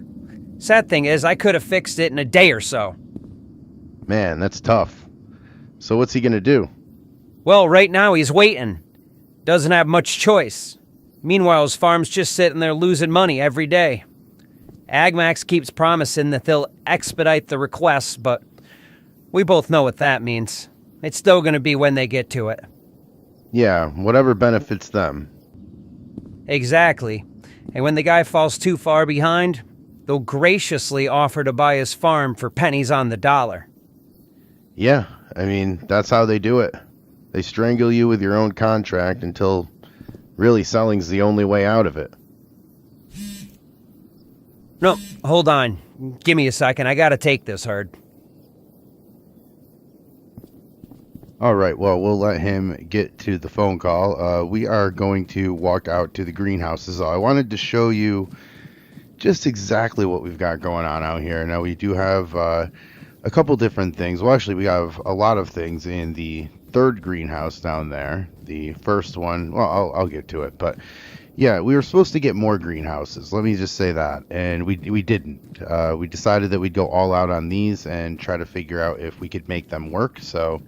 Sad thing is, I could have fixed it in a day or so. Man, that's tough. So what's he gonna do? Well, right now he's waiting. Doesn't have much choice. Meanwhile, his farm's just sitting there losing money every day. AgMax keeps promising that they'll expedite the requests, but we both know what that means. It's still going to be when they get to it. Yeah, whatever benefits them. Exactly. And when the guy falls too far behind, they'll graciously offer to buy his farm for pennies on the dollar. Yeah, I mean, that's how they do it. They strangle you with your own contract until really selling's the only way out of it. No, hold on. Give me a second. I gotta take this, Herd. All right, well, we'll let him get to the phone call. We are going to walk out to the greenhouses. I wanted to show you just exactly what we've got going on out here. Now, we do have a couple different things. Well, actually, we have a lot of things in the third greenhouse down there. The first one, well, I'll get to it, but yeah, we were supposed to get more greenhouses. Let me just say that, and we didn't. We decided that we'd go all out on these and try to figure out if we could make them work. So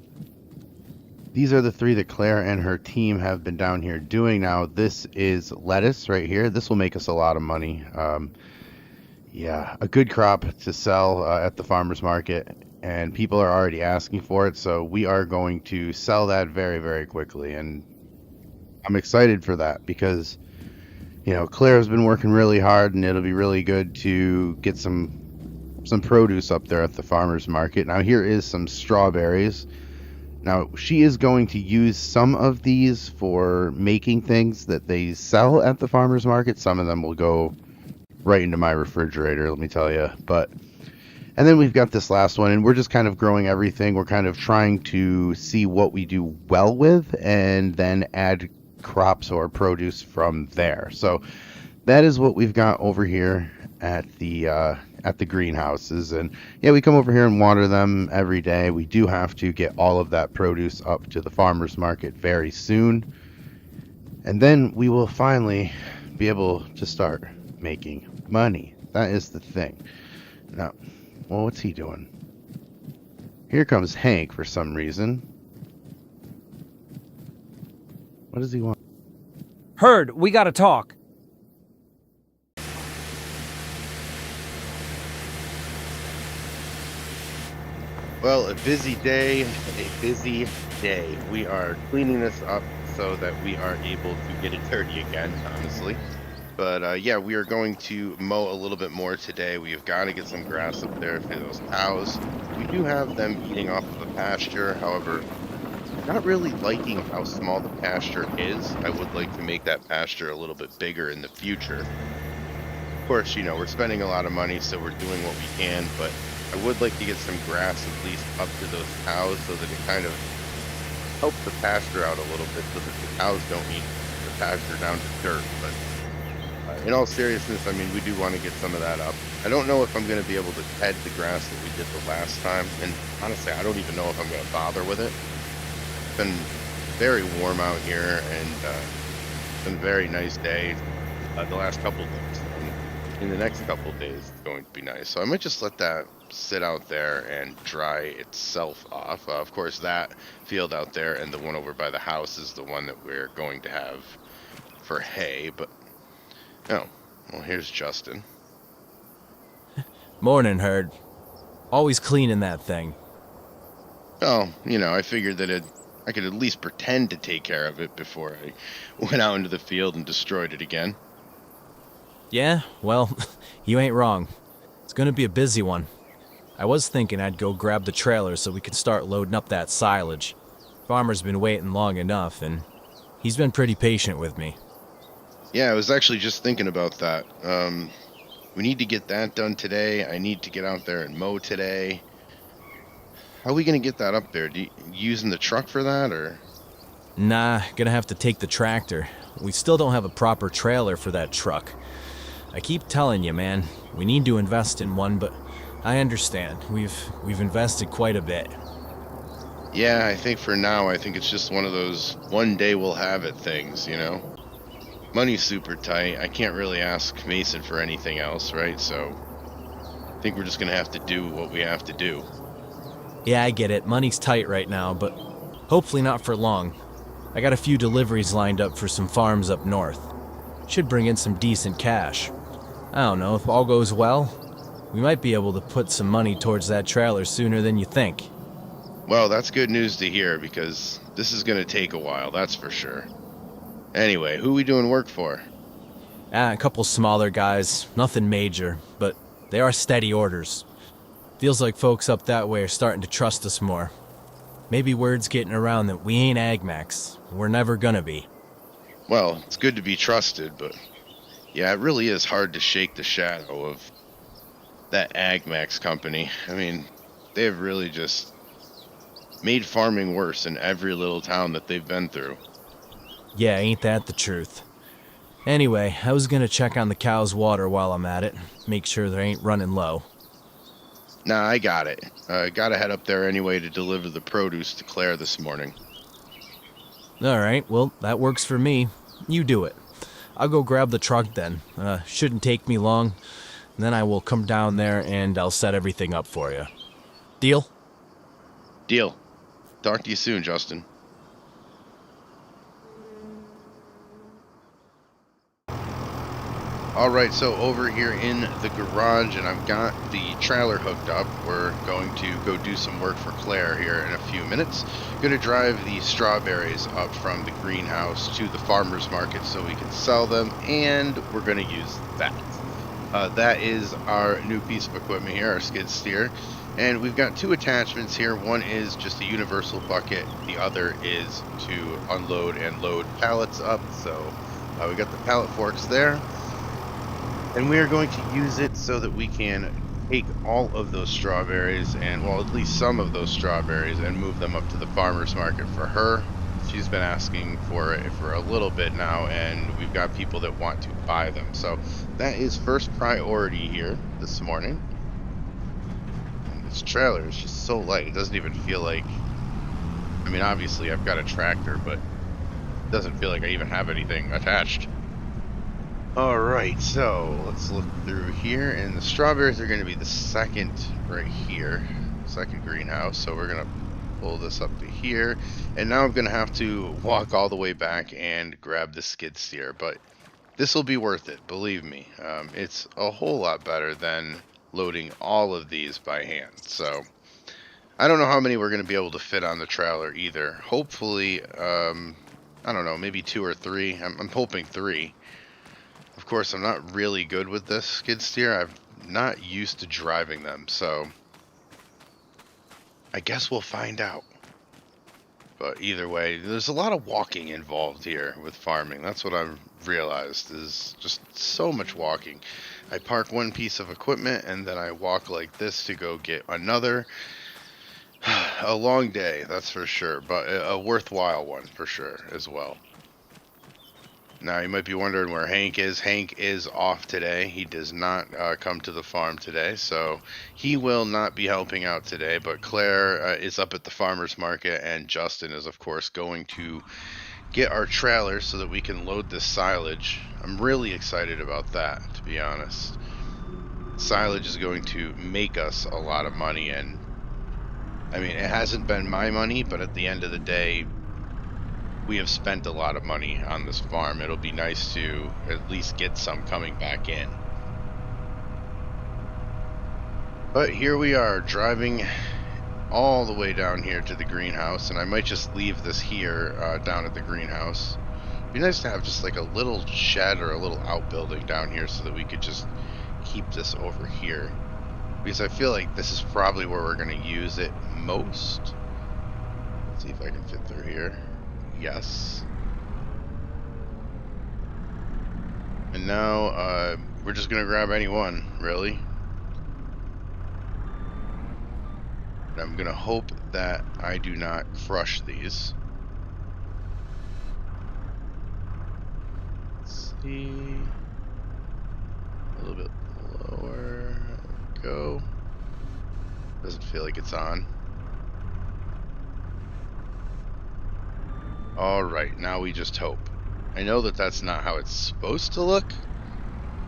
these are the three that Claire and her team have been down here doing. Now, this is lettuce right here. This will make us a lot of money. Yeah, a good crop to sell at the farmer's market, and people are already asking for it. So we are going to sell that very, very quickly, and I'm excited for that because, you know, Claire's been working really hard, and it'll be really good to get some produce up there at the farmer's market. Now, here is some strawberries. Now, she is going to use some of these for making things that they sell at the farmer's market. Some of them will go right into my refrigerator, let me tell you. And then we've got this last one, and we're just kind of growing everything. We're kind of trying to see what we do well with and then add crops or produce from there. So that is what we've got over here at the greenhouses. And yeah, we come over here and water them every day. We do have to get all of that produce up to the farmer's market very soon, and then we will finally be able to start making money. That is the thing. Now, well, what's he doing? Here comes Hank for some reason. What does he want? Herd, we gotta talk. Well, a busy day, a busy day. We are cleaning this up so that we are able to get it dirty again, honestly. But yeah, we are going to mow a little bit more today. We have got to get some grass up there for those cows. We do have them eating off of a pasture. However, not really liking how small the pasture is. I would like to make that pasture a little bit bigger in the future. Of course, we're spending a lot of money, so we're doing what we can, but I would like to get some grass at least up to those cows so that it kind of helps the pasture out a little bit so that the cows don't eat the pasture down to dirt. But in all seriousness, I mean, we do want to get some of that up. I don't know if I'm going to be able to head the grass that we did the last time, and honestly, I don't even know if I'm going to bother with it. It's been very warm out here, and it's been a very nice day the last couple of days. And in the next couple of days, it's going to be nice. So I might just let that sit out there and dry itself off. Of course, that field out there and the one over by the house is the one that we're going to have for hay. But, oh, well, here's Justin. Morning, Herd. Always cleaning that thing. Oh, I figured that I could at least pretend to take care of it before I went out into the field and destroyed it again. Yeah, well, you ain't wrong. It's gonna be a busy one. I was thinking I'd go grab the trailer so we can start loading up that silage. Farmer's been waiting long enough, and he's been pretty patient with me. Yeah, I was actually just thinking about that. We need to get that done today. I need to get out there and mow today. How are we going to get that up there? You using the truck for that, or? Nah, gonna have to take the tractor. We still don't have a proper trailer for that truck. I keep telling you, man, we need to invest in one, but I understand. We've invested quite a bit. Yeah, I think for now, I think it's just one of those one day we'll have it things, Money's super tight. I can't really ask Mason for anything else, right? So I think we're just going to have to do what we have to do. Yeah, I get it. Money's tight right now, but hopefully not for long. I got a few deliveries lined up for some farms up north. Should bring in some decent cash. I don't know, if all goes well, we might be able to put some money towards that trailer sooner than you think. Well, that's good news to hear, because this is going to take a while, that's for sure. Anyway, who we doing work for? A couple smaller guys, nothing major, but they are steady orders. Feels like folks up that way are starting to trust us more. Maybe word's getting around that we ain't AgMax. We're never gonna be. Well, it's good to be trusted, but yeah, it really is hard to shake the shadow of that AgMax company. I mean, they've really just made farming worse in every little town that they've been through. Yeah, ain't that the truth? Anyway, I was gonna check on the cow's water while I'm at it, make sure they ain't running low. Nah, I got it. Gotta head up there anyway to deliver the produce to Claire this morning. Alright, well, that works for me. You do it. I'll go grab the truck then. Shouldn't take me long. Then I will come down there and I'll set everything up for you. Deal? Deal. Talk to you soon, Justin. Alright, so over here in the garage, and I've got the trailer hooked up. We're going to go do some work for Claire here in a few minutes. Going to drive the strawberries up from the greenhouse to the farmer's market so we can sell them, and we're going to use that. That is our new piece of equipment here, our skid steer. And we've got two attachments here. One is just a universal bucket. The other is to unload and load pallets up. So we got the pallet forks there. And we are going to use it so that we can take all of those strawberries and, well, at least some of those strawberries and move them up to the farmer's market for her. She's been asking for it for a little bit now, and we've got people that want to buy them. So that is first priority here this morning. And this trailer is just so light. It doesn't even feel like, I mean, obviously I've got a tractor, but it doesn't feel like I even have anything attached. Alright, so let's look through here, and the strawberries are going to be the second right here, second greenhouse. So we're going to pull this up to here, and now I'm going to have to walk all the way back and grab the skid steer, but this will be worth it, believe me. It's a whole lot better than loading all of these by hand. So I don't know how many we're going to be able to fit on the trailer either. Hopefully, I don't know, maybe 2 or 3. I'm hoping 3. Of course, I'm not really good with this skid steer. I'm not used to driving them, so I guess we'll find out. But either way, there's a lot of walking involved here with farming. That's what I've realized, is just so much walking. I park one piece of equipment and then I walk like this to go get another. A long day, that's for sure, but a worthwhile one for sure as well. Now, you might be wondering where Hank is. Hank is off today. He does not come to the farm today, so he will not be helping out today. But Claire is up at the farmer's market, and Justin is, of course, going to get our trailer so that we can load this silage. I'm really excited about that, to be honest. Silage is going to make us a lot of money, and I mean, it hasn't been my money, but at the end of the day, we have spent a lot of money on this farm. It'll be nice to at least get some coming back in. But here we are, driving all the way down here to the greenhouse, and I might just leave this here down at the greenhouse. It'd be nice to have just like a little shed or a little outbuilding down here so that we could just keep this over here. Because I feel like this is probably where we're going to use it most. Let's see if I can fit through here. Yes. And now, we're just gonna grab any one, really. And I'm gonna hope that I do not crush these. Let's see. A little bit lower. There we go. Doesn't feel like it's on. Alright, now we just hope. I know that that's not how it's supposed to look,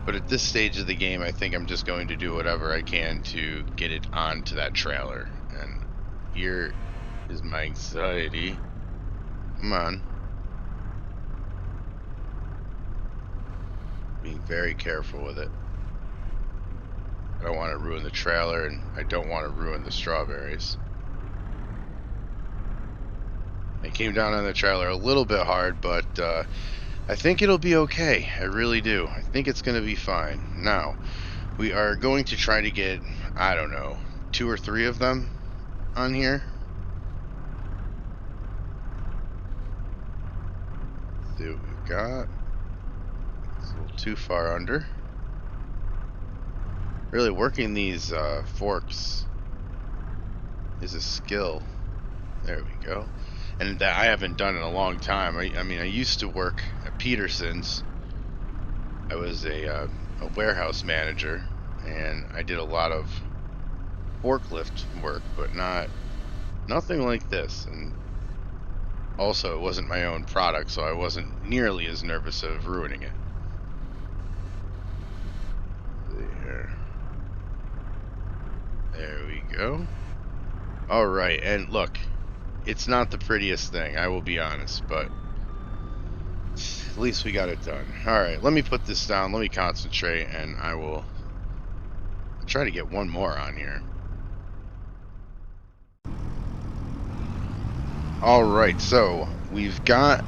but at this stage of the game, I think I'm just going to do whatever I can to get it onto that trailer. And here is my anxiety. Come on. Being very careful with it. I don't want to ruin the trailer, and I don't want to ruin the strawberries. I came down on the trailer a little bit hard, but I think it'll be okay. I really do. I think it's going to be fine. Now, we are going to try to get, I don't know, 2 or 3 of them on here. Let's see what we've got. It's a little too far under. Really working these forks is a skill. There we go. And that I haven't done in a long time. I mean, I used to work at Peterson's. I was a warehouse manager, and I did a lot of forklift work, but nothing like this. And also, it wasn't my own product, so I wasn't nearly as nervous of ruining it. There we go. All right, and look. It's not the prettiest thing, I will be honest, but at least we got it done. Alright, let me put this down, let me concentrate, and I will try to get one more on here. Alright, so we've got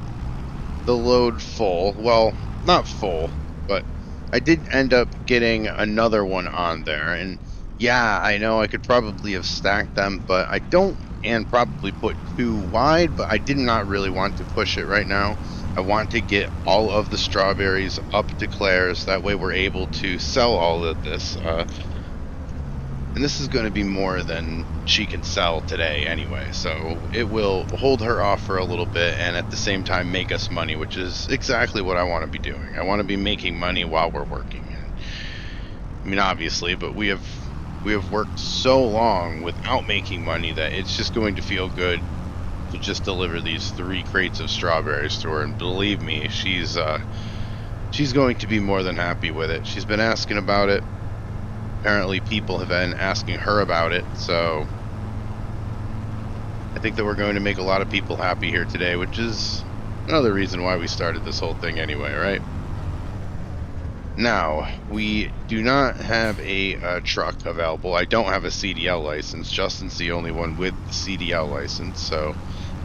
the load full. Well, not full, but I did end up getting another one on there, and yeah, I know I could probably have stacked them, but I don't, and probably put 2 wide, but I did not really want to push it right now. I want to get all of the strawberries up to Claire's, that way we're able to sell all of this. And this is going to be more than she can sell today anyway, so it will hold her off for a little bit and at the same time make us money, which is exactly what I want to be doing. I want to be making money while we're working. I mean, obviously, but we have worked so long without making money that it's just going to feel good to just deliver these 3 crates of strawberries to her. And believe me, she's going to be more than happy with it. She's been asking about it. Apparently people have been asking her about it, so I think that we're going to make a lot of people happy here today, which is another reason why we started this whole thing anyway, right? Now, we do not have a truck available. I don't have a CDL license. Justin's the only one with the CDL license, so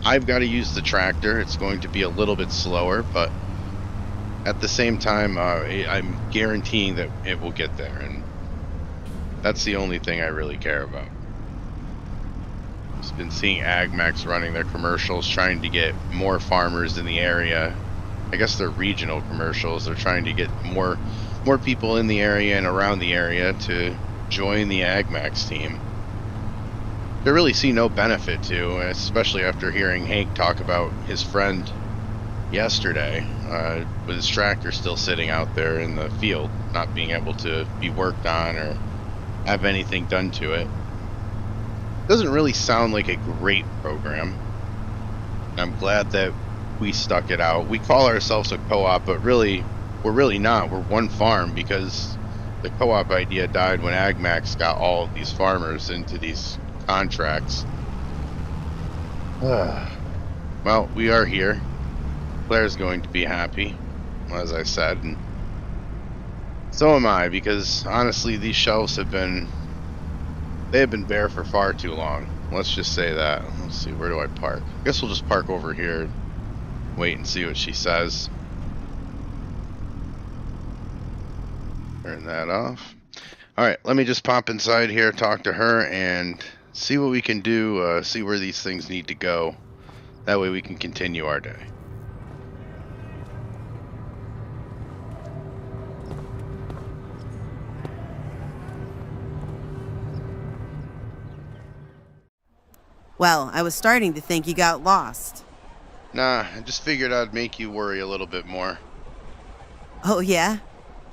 I've got to use the tractor. It's going to be a little bit slower, but at the same time, I'm guaranteeing that it will get there, and that's the only thing I really care about. I've been seeing AgMax running their commercials, trying to get more farmers in the area. I guess they're regional commercials. They're trying to get more people in the area and around the area to join the AgMax team. They really see no benefit to, especially after hearing Hank talk about his friend yesterday, with his tractor still sitting out there in the field, not being able to be worked on or have anything done to it. Doesn't really sound like a great program. I'm glad that we stuck it out. We call ourselves a co-op, but really, we're really not. We're one farm, because the co-op idea died when AgMax got all of these farmers into these contracts. Well, we are here. Claire's going to be happy, as I said, and so am I, because honestly, these shelves have been bare for far too long. Let's just say that. Let's see, where do I park? I guess we'll just park over here, wait and see what she says. Turn that off. Alright, let me just pop inside here, talk to her, and see what we can do, see where these things need to go. That way we can continue our day. Well, I was starting to think you got lost. Nah, I just figured I'd make you worry a little bit more. Oh, yeah?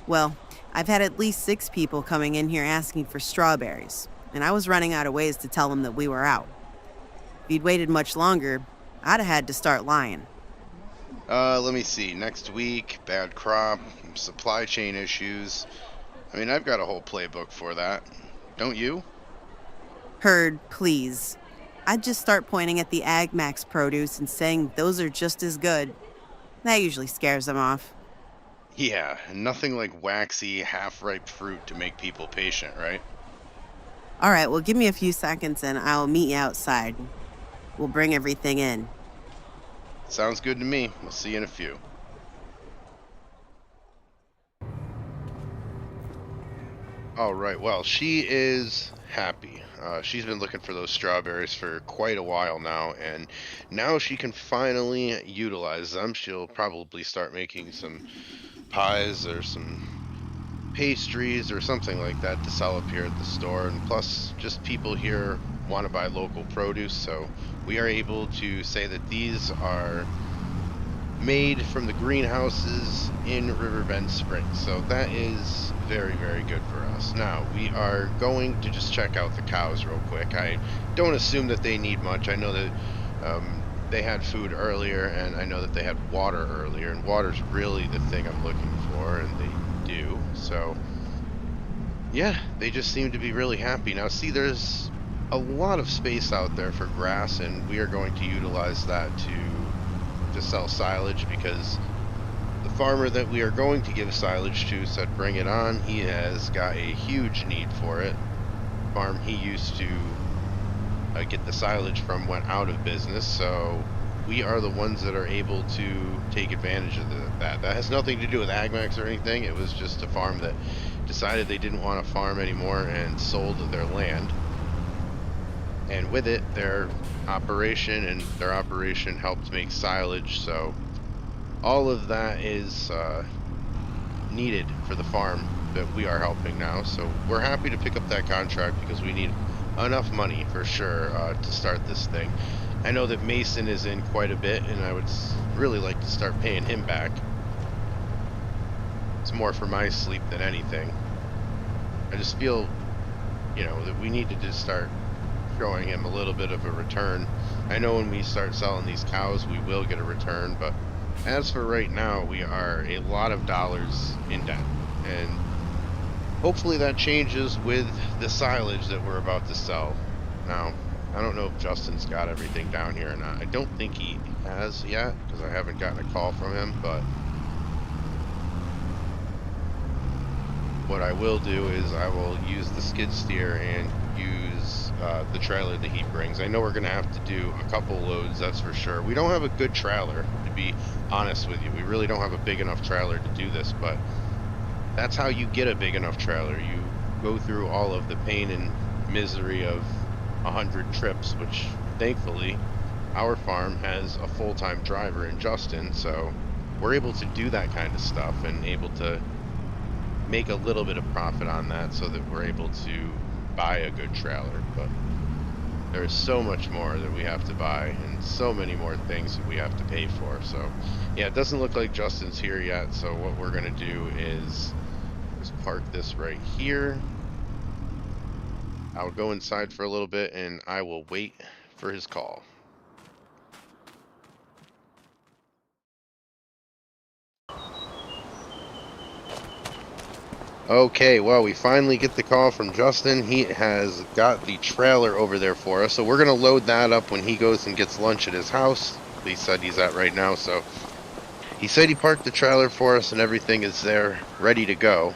Well, I've had at least 6 people coming in here asking for strawberries, and I was running out of ways to tell them that we were out. If you'd waited much longer, I'd have had to start lying. Let me see. Next week, bad crop, supply chain issues. I mean, I've got a whole playbook for that. Don't you? Heard, please. I'd just start pointing at the AgMax produce and saying those are just as good. That usually scares them off. Yeah, nothing like waxy, half-ripe fruit to make people patient, right? All right, well, give me a few seconds and I'll meet you outside. We'll bring everything in. Sounds good to me. We'll see you in a few. All right, well, she is happy. She's been looking for those strawberries for quite a while now, and now she can finally utilize them. She'll probably start making some pies or some pastries or something like that to sell up here at the store. And plus, just people here want to buy local produce, so we are able to say that these are made from the greenhouses in Riverbend Springs. So that is very, very good for us. Now, we are going to just check out the cows real quick. I don't assume that they need much. I know that they had food earlier, and I know that they had water earlier, and water's really the thing I'm looking for, and they do. So, yeah, they just seem to be really happy. Now, see, there's a lot of space out there for grass, and we are going to utilize that to sell silage, because the farmer that we are going to give silage to said bring it on. He has got a huge need for it. The farm he used to get the silage from went out of business, so we are the ones that are able to take advantage of that. That has nothing to do with AgMax or anything. It was just a farm that decided they didn't want to farm anymore and sold their land. And with it, their operation helped make silage, so all of that is needed for the farm that we are helping now. So we're happy to pick up that contract, because we need enough money for sure to start this thing. I know that Mason is in quite a bit, and I would really like to start paying him back. It's more for my sleep than anything. I just feel, that we need to just start showing him a little bit of a return. I know when we start selling these cows, we will get a return, but as for right now, we are a lot of dollars in debt, and hopefully that changes with the silage that we're about to sell. Now, I don't know if Justin's got everything down here or not. I don't think he has yet, because I haven't gotten a call from him, but what I will do is I will use the skid steer and use the trailer that he brings. I know we're going to have to do a couple loads, that's for sure. We don't have a good trailer, to be honest with you. We really don't have a big enough trailer to do this, but that's how you get a big enough trailer. You go through all of the pain and misery of 100 trips, which thankfully our farm has a full-time driver in Justin, so we're able to do that kind of stuff and able to make a little bit of profit on that so that we're able to buy a good trailer. But there's so much more that we have to buy and so many more things that we have to pay for. So yeah, it doesn't look like Justin's here yet, so what we're gonna do is just park this right here. I'll go inside for a little bit and I will wait for his call. Okay, well, we finally get the call from Justin. He has got the trailer over there for us, so we're going to load that up when he goes and gets lunch at his house. He said he's at right now, so he said he parked the trailer for us and everything is there, ready to go.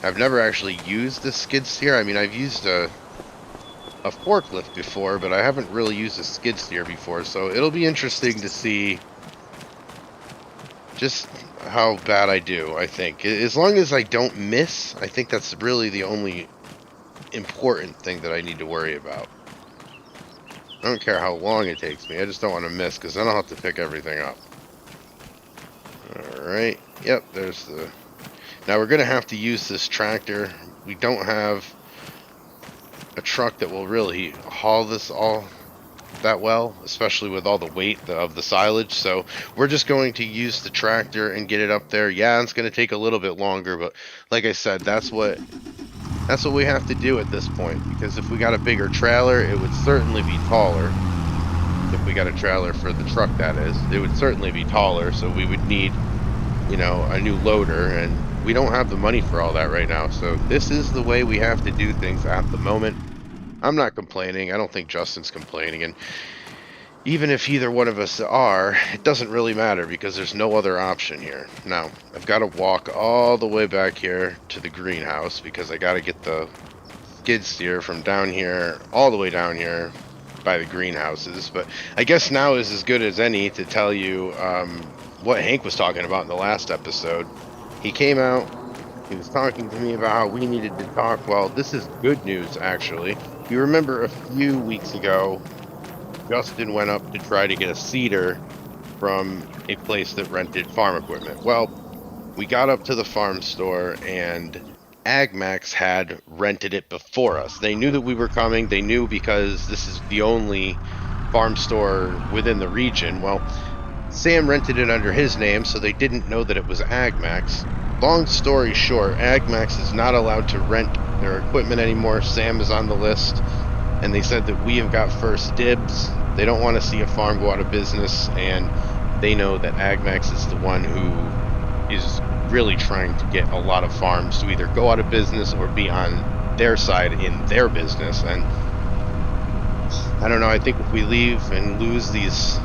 I've never actually used the skid steer. I mean, I've used a forklift before, but I haven't really used a skid steer before, so it'll be interesting to see just how bad I do. I think as long as I don't miss, I think that's really the only important thing that I need to worry about. I don't care how long it takes me, I just don't want to miss, because then I'll have to pick everything up. Alright, yep, there's the... Now we're gonna have to use this tractor. We don't have a truck that will really haul this all that well, especially with all the weight of the silage, so we're just going to use the tractor and get it up there. Yeah, it's going to take a little bit longer, but like I said, that's what we have to do at this point, because if we got a bigger trailer, it would certainly be taller. If we got a trailer for the truck, that is, it would certainly be taller, so we would need, you know, a new loader, and we don't have the money for all that right now, so this is the way we have to do things at the moment. I'm not complaining. I don't think Justin's complaining. And even if either one of us are, it doesn't really matter because there's no other option here. Now, I've got to walk all the way back here to the greenhouse because I got to get the skid steer from down here all the way down here by the greenhouses. But I guess now is as good as any to tell you what Hank was talking about in the last episode. He came out. He was talking to me about how we needed to talk. Well, this is good news, actually. You remember a few weeks ago, Justin went up to try to get a seeder from a place that rented farm equipment. Well, we got up to the farm store and AgMax had rented it before us. They knew that we were coming. They knew because this is the only farm store within the region. Well, Sam rented it under his name, so they didn't know that it was AgMax. Long story short, AgMax is not allowed to rent their equipment anymore. Sam is on the list, and they said that we have got first dibs. They don't want to see a farm go out of business, and they know that AgMax is the one who is really trying to get a lot of farms to either go out of business or be on their side in their business. And I don't know, I think if we leave and lose these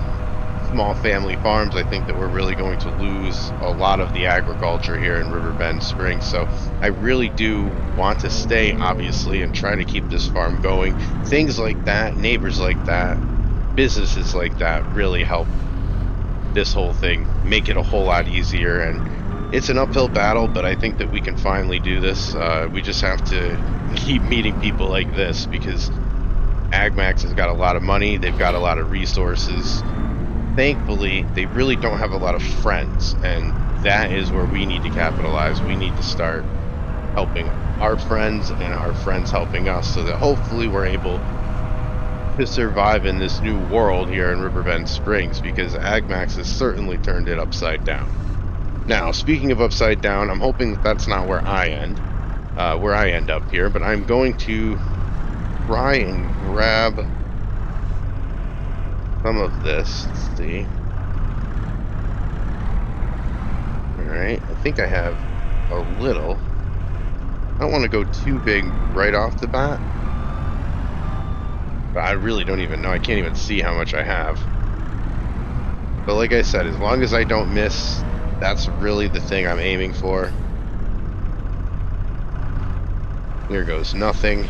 small family farms, I think that we're really going to lose a lot of the agriculture here in Riverbend Springs. So I really do want to stay, obviously, and try to keep this farm going. Things like that, neighbors like that, businesses like that really help this whole thing make it a whole lot easier. And it's an uphill battle, but I think that we can finally do this. We just have to keep meeting people like this, because AgMax has got a lot of money, they've got a lot of resources. Thankfully, they really don't have a lot of friends, and that is where we need to capitalize. We need to start helping our friends and our friends helping us, so that hopefully we're able to survive in this new world here in Riverbend Springs, because AgMax has certainly turned it upside down. Now, speaking of upside down, I'm hoping that that's not where I end up here, but I'm going to try and grab some of this. Let's see. Alright, I think I have a little. I don't want to go too big right off the bat, but I really don't even know. I can't even see how much I have. But like I said, as long as I don't miss, that's really the thing I'm aiming for. There goes nothing.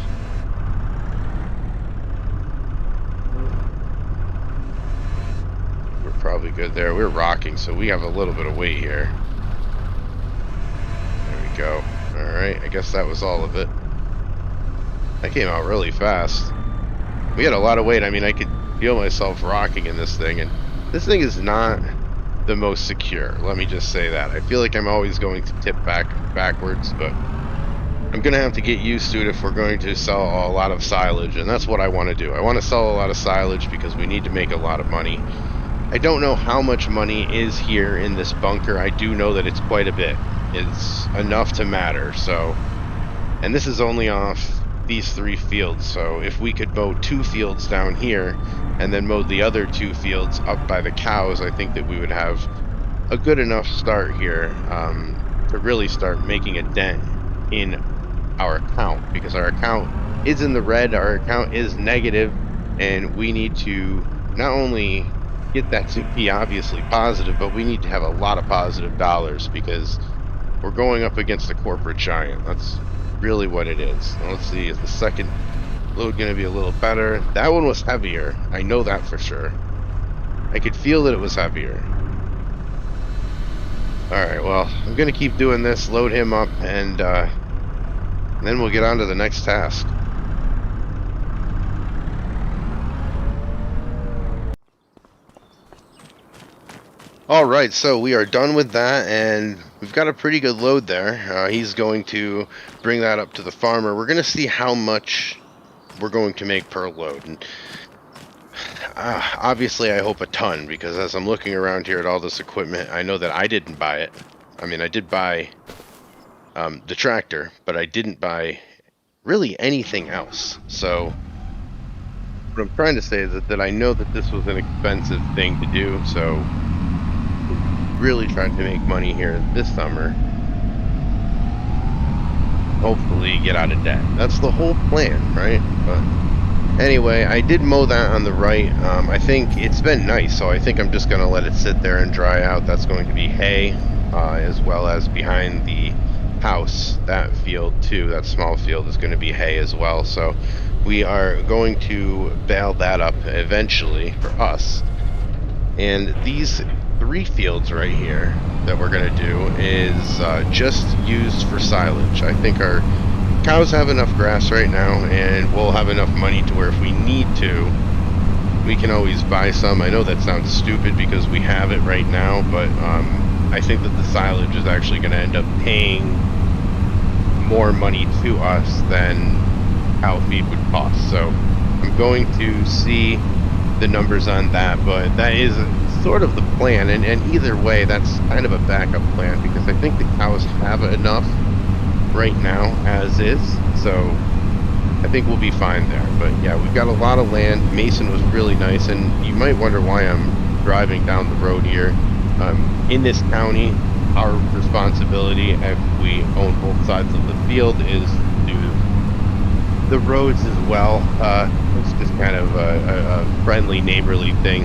We're probably good there. We're rocking, so we have a little bit of weight here. There we go. Alright, I guess that was all of it. That came out really fast. We had a lot of weight. I mean, I could feel myself rocking in this thing, and this thing is not the most secure. Let me just say that. I feel like I'm always going to tip backwards, but I'm going to have to get used to it if we're going to sell a lot of silage, and that's what I want to do. I want to sell a lot of silage because we need to make a lot of money. I don't know how much money is here in this bunker. I do know that it's quite a bit. It's enough to matter, so... And this is only off these 3 fields, so if we could mow 2 fields down here and then mow the other 2 fields up by the cows, I think that we would have a good enough start here to really start making a dent in our account, because our account is in the red, our account is negative, and we need to not only get that to be obviously positive, but we need to have a lot of positive dollars, because we're going up against a corporate giant. That's really what it is. Now, let's see, is the second load going to be a little better? That one was heavier. I know that for sure. I could feel that it was heavier. Alright, well, I'm going to keep doing this, load him up, and then we'll get on to the next task. Alright, so we are done with that, and we've got a pretty good load there. He's going to bring that up to the farmer. We're going to see how much we're going to make per load. And obviously, I hope a ton, because as I'm looking around here at all this equipment, I know that I didn't buy it. I mean, I did buy the tractor, but I didn't buy really anything else. So what I'm trying to say is that I know that this was an expensive thing to do, so really trying to make money here this summer. Hopefully get out of debt. That's the whole plan, right? But anyway, I did mow that on the right. I think it's been nice, so I think I'm just going to let it sit there and dry out. That's going to be hay, as well as behind the house, that field too, that small field is going to be hay as well. So we are going to bale that up eventually for us. And these 3 fields right here that we're going to do is just used for silage. I think our cows have enough grass right now, and we'll have enough money to where if we need to, we can always buy some. I know that sounds stupid because we have it right now, but I think that the silage is actually going to end up paying more money to us than cow feed would cost. So I'm going to see the numbers on that, but that is sort of the plan, and either way, that's kind of a backup plan, because I think the cows have enough right now as is, so I think we'll be fine there. But yeah, we've got a lot of land. Mason was really nice, and you might wonder why I'm driving down the road here. In this county, our responsibility, if we own both sides of the field, is to do the roads as well. It's just kind of a friendly, neighborly thing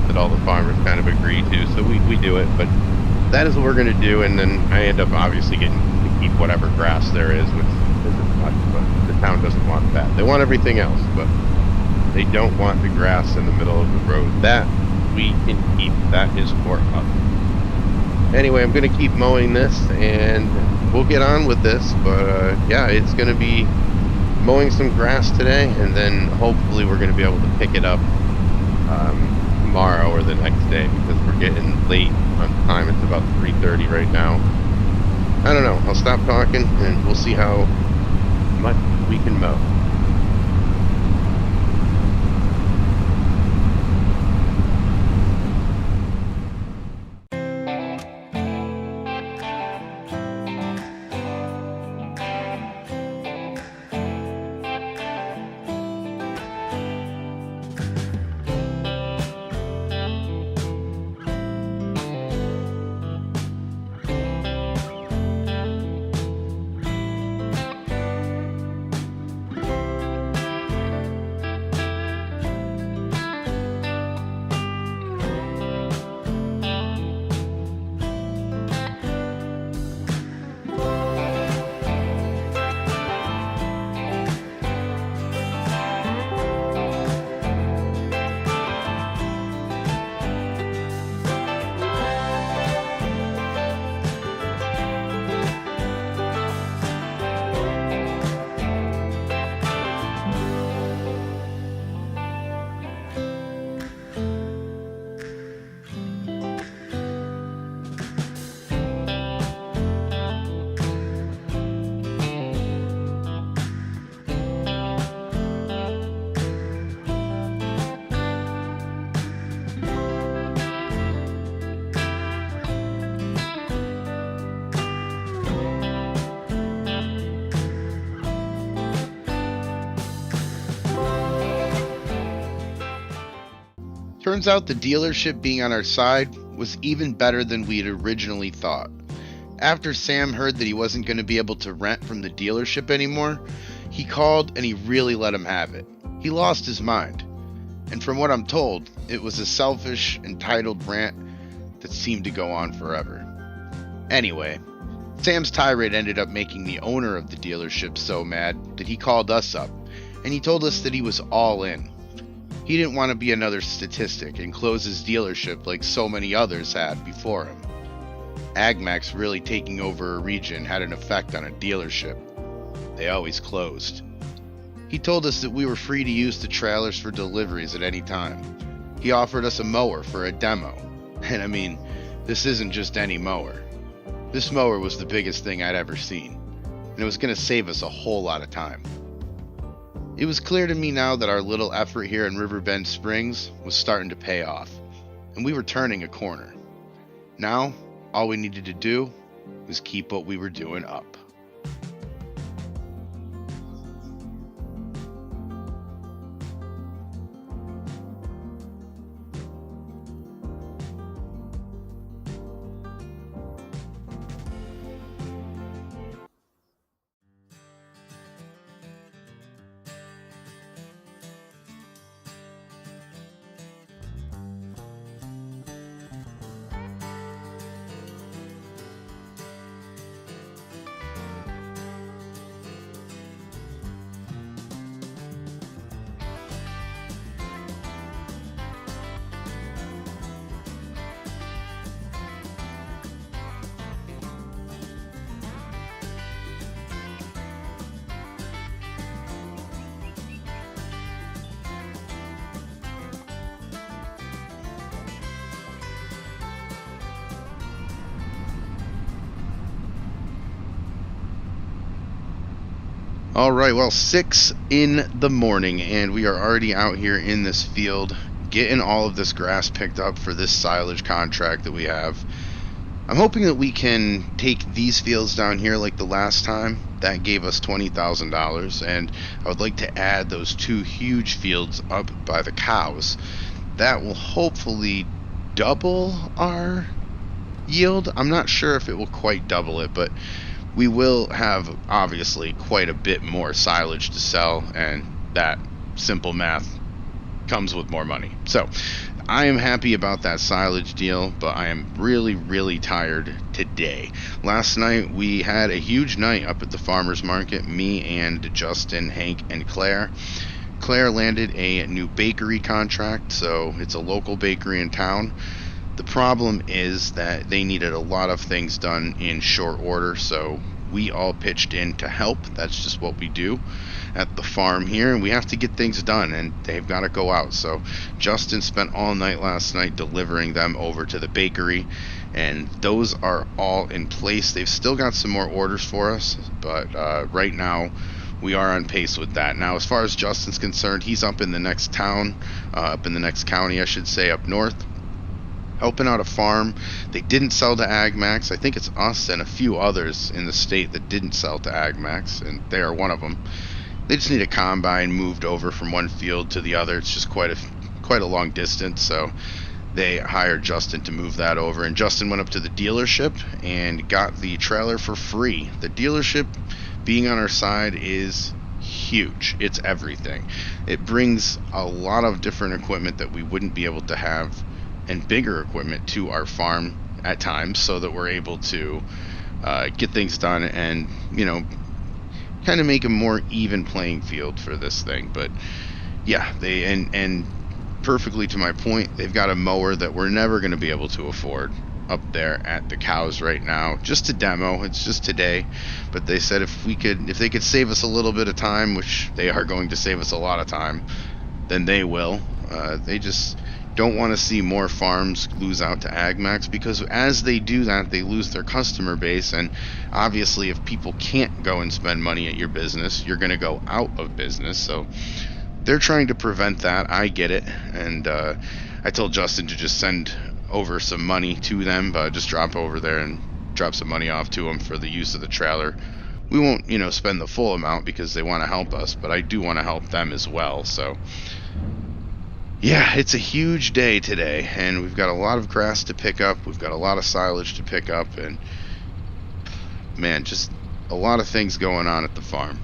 that all the farmers kind of agree to, so we do it. But that is what we're going to do, and then I end up obviously getting to keep whatever grass there is, which isn't much, but the town doesn't want that. They want everything else, but they don't want the grass in the middle of the road. That we can keep. That is for us. Anyway, I'm going to keep mowing this, and we'll get on with this, but yeah, it's going to be mowing some grass today, and then hopefully we're going to be able to pick it up tomorrow or the next day, because we're getting late on time. It's about 3:30 right now. I don't know. I'll stop talking, and we'll see how much we can mow. Turns out the dealership being on our side was even better than we had originally thought. After Sam heard that he wasn't going to be able to rent from the dealership anymore, he called and he really let him have it. He lost his mind. And from what I'm told, it was a selfish, entitled rant that seemed to go on forever. Anyway, Sam's tirade ended up making the owner of the dealership so mad that he called us up, and he told us that he was all in. He didn't want to be another statistic and close his dealership like so many others had before him. AgMax really taking over a region had an effect on a dealership. They always closed. He told us that we were free to use the trailers for deliveries at any time. He offered us a mower for a demo. And I mean, this isn't just any mower. This mower was the biggest thing I'd ever seen, and it was going to save us a whole lot of time. It was clear to me now that our little effort here in Riverbend Springs was starting to pay off, and we were turning a corner. Now, all we needed to do was keep what we were doing up. Alright, well, 6 in the morning, and we are already out here in this field getting all of this grass picked up for this silage contract that we have. I'm hoping that we can take these fields down here like the last time. That gave us $20,000, and I would like to add those 2 huge fields up by the cows. That will hopefully double our yield. I'm not sure if it will quite double it, but we will have obviously quite a bit more silage to sell, and that simple math comes with more money. So I am happy about that silage deal, but I am really tired today. Last night we had a huge night up at the farmers market, me and Justin, Hank, and Claire. Claire landed a new bakery contract, so it's a local bakery in town. The problem is that they needed a lot of things done in short order, so we all pitched in to help. That's just what we do at the farm here, and we have to get things done, and they've got to go out. So Justin spent all night last night delivering them over to the bakery, and those are all in place. They've still got some more orders for us, but right now we are on pace with that. Now, as far as Justin's concerned, he's up in the next town, up in the next county, I should say, up north, helping out a farm. They didn't sell to AgMax. I think it's us and a few others in the state that didn't sell to AgMax, and they are one of them. They just need a combine moved over from one field to the other. It's just quite a long distance, so they hired Justin to move that over, and Justin went up to the dealership and got the trailer for free. The dealership being on our side is huge. It's everything. It brings a lot of different equipment that we wouldn't be able to have, and bigger equipment to our farm at times, so that we're able to get things done and, you know, kind of make a more even playing field for this thing. But yeah, they and perfectly to my point, they've got a mower that we're never going to be able to afford up there at the cows right now, just to demo. It's just today, but they said if they could save us a little bit of time, which they are going to save us a lot of time, then they will. They just don't want to see more farms lose out to AgMax, because as they do that, they lose their customer base, and obviously if people can't go and spend money at your business, you're going to go out of business. So they're trying to prevent that. I get it, and I told Justin to just send over some money to them, just drop over there and drop some money off to them for the use of the trailer. We won't, spend the full amount because they want to help us, but I do want to help them as well. So Yeah, it's a huge day today, and we've got a lot of grass to pick up. We've got a lot of silage to pick up, and man, just a lot of things going on at the farm.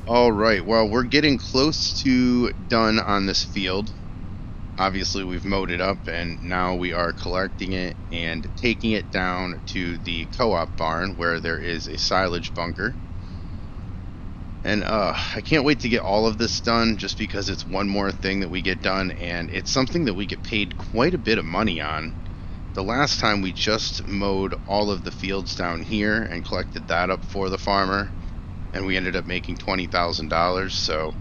All right, well, we're getting close to done on this field. Obviously, we've mowed it up, and now we are collecting it and taking it down to the co-op barn where there is a silage bunker. And I can't wait to get all of this done, just because it's one more thing that we get done, and it's something that we get paid quite a bit of money on. The last time we just mowed all of the fields down here and collected that up for the farmer, and we ended up making $20,000. So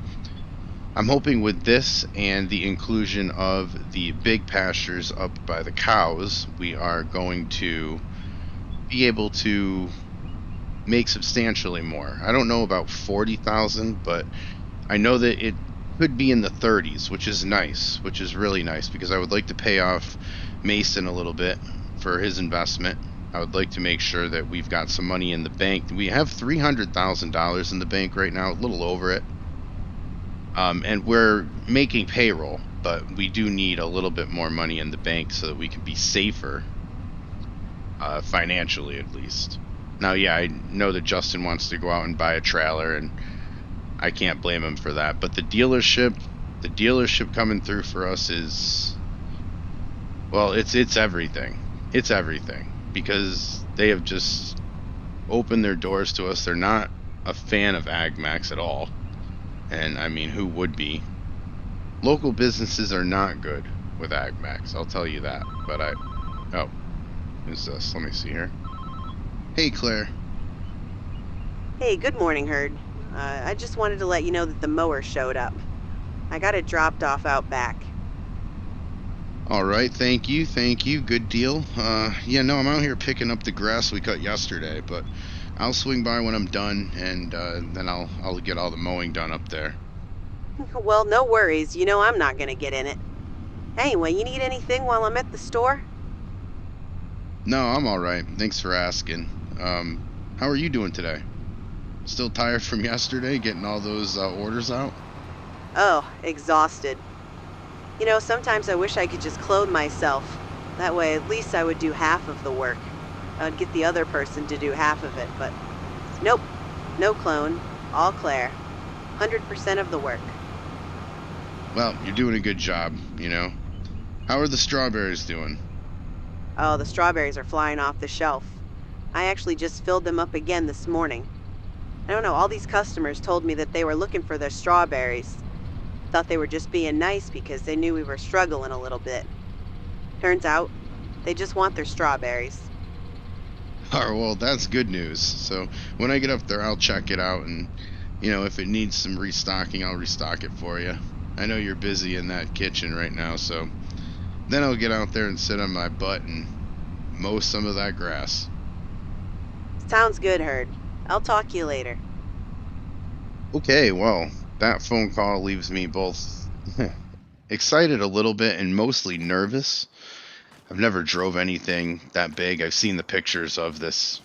I'm hoping with this and the inclusion of the big pastures up by the cows, we are going to be able to make substantially more. I don't know about 40,000, but I know that it could be in the 30s, which is nice, which is really nice, because I would like to pay off Mason a little bit for his investment. I would like to make sure that we've got some money in the bank. We have $300,000 in the bank right now, a little over it. And we're making payroll, but we do need a little bit more money in the bank so that we can be safer, financially at least. Now, yeah, I know that Justin wants to go out and buy a trailer, and I can't blame him for that. But the dealership coming through for us is, well, it's everything. It's everything, because they have just opened their doors to us. They're not a fan of AgMax at all. And I mean, who would be? Local businesses are not good with AgMax, I'll tell you that. But oh, who's this? Let me see here. Hey, Claire. Hey, good morning, Herd. I just wanted to let you know that the mower showed up. I got it dropped off out back. All right, thank you, good deal. Yeah, no, I'm out here picking up the grass we cut yesterday, but I'll swing by when I'm done, and then I'll get all the mowing done up there. Well, no worries. You know I'm not gonna get in it. Anyway, you need anything while I'm at the store? No, I'm all right. Thanks for asking. How are you doing today? Still tired from yesterday, getting all those orders out? Oh, exhausted. You know, sometimes I wish I could just clone myself. That way, at least I would do half of the work. I would get the other person to do half of it, but nope. No clone. All Claire. 100% of the work. Well, you're doing a good job, you know. How are the strawberries doing? Oh, the strawberries are flying off the shelf. I actually just filled them up again this morning. I don't know, all these customers told me that they were looking for their strawberries. Thought they were just being nice because they knew we were struggling a little bit. Turns out, they just want their strawberries. Oh, well, that's good news. So when I get up there, I'll check it out, and, you know, if it needs some restocking, I'll restock it for you. I know you're busy in that kitchen right now, so then I'll get out there and sit on my butt and mow some of that grass. Sounds good, Herd. I'll talk to you later. Okay, well, that phone call leaves me both excited a little bit and mostly nervous. I've never drove anything that big. I've seen the pictures of this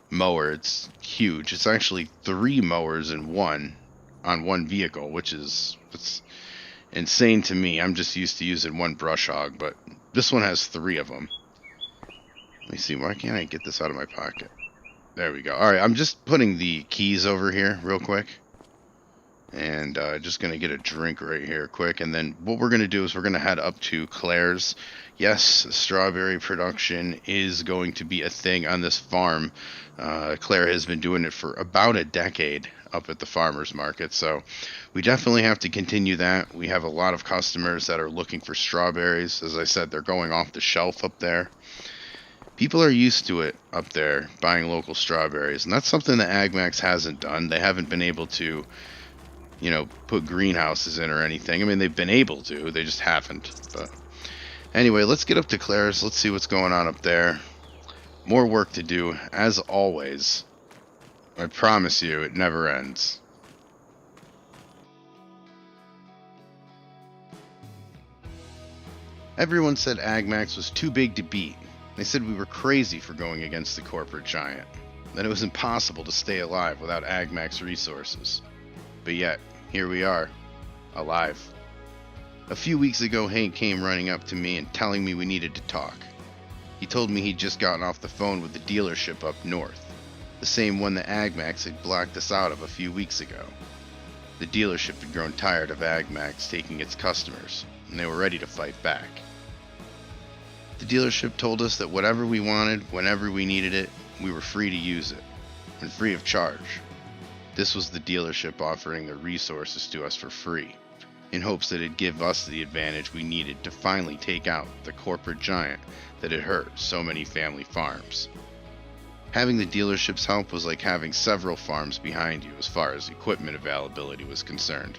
mower. It's huge. It's actually 3 mowers in one on one vehicle, which is insane to me. I'm just used to using one brush hog, but this one has 3 of them. Let me see, why can't I get this out of my pocket? There we go. Alright, I'm just putting the keys over here real quick. And just going to get a drink right here quick. And then what we're going to do is we're going to head up to Claire's. Yes, strawberry production is going to be a thing on this farm. Claire has been doing it for about a decade up at the farmer's market. So we definitely have to continue that. We have a lot of customers that are looking for strawberries. As I said, they're going off the shelf up there. People are used to it up there, buying local strawberries. And that's something that AgMax hasn't done. They haven't been able to, put greenhouses in or anything. I mean, they've been able to, they just haven't. But anyway, let's get up to Claire's. Let's see what's going on up there. More work to do, as always. I promise you, it never ends. Everyone said AgMax was too big to beat. They said we were crazy for going against the corporate giant. That it was impossible to stay alive without AgMax resources. But yet, here we are, alive. A few weeks ago, Hank came running up to me and telling me we needed to talk. He told me he'd just gotten off the phone with the dealership up north, the same one that AgMax had blocked us out of a few weeks ago. The dealership had grown tired of AgMax taking its customers, and they were ready to fight back. The dealership told us that whatever we wanted, whenever we needed it, we were free to use it, and free of charge. This was the dealership offering their resources to us for free, in hopes that it'd give us the advantage we needed to finally take out the corporate giant that had hurt so many family farms. Having the dealership's help was like having several farms behind you as far as equipment availability was concerned.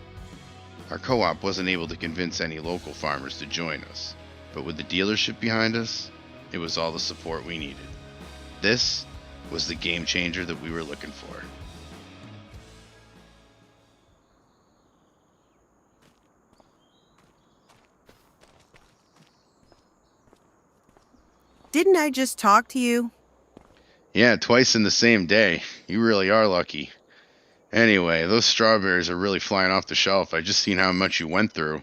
Our co-op wasn't able to convince any local farmers to join us, but with the dealership behind us, it was all the support we needed. This was the game changer that we were looking for. Didn't I just talk to you? Yeah, twice in the same day. You really are lucky. Anyway, those strawberries are really flying off the shelf. I just seen how much you went through.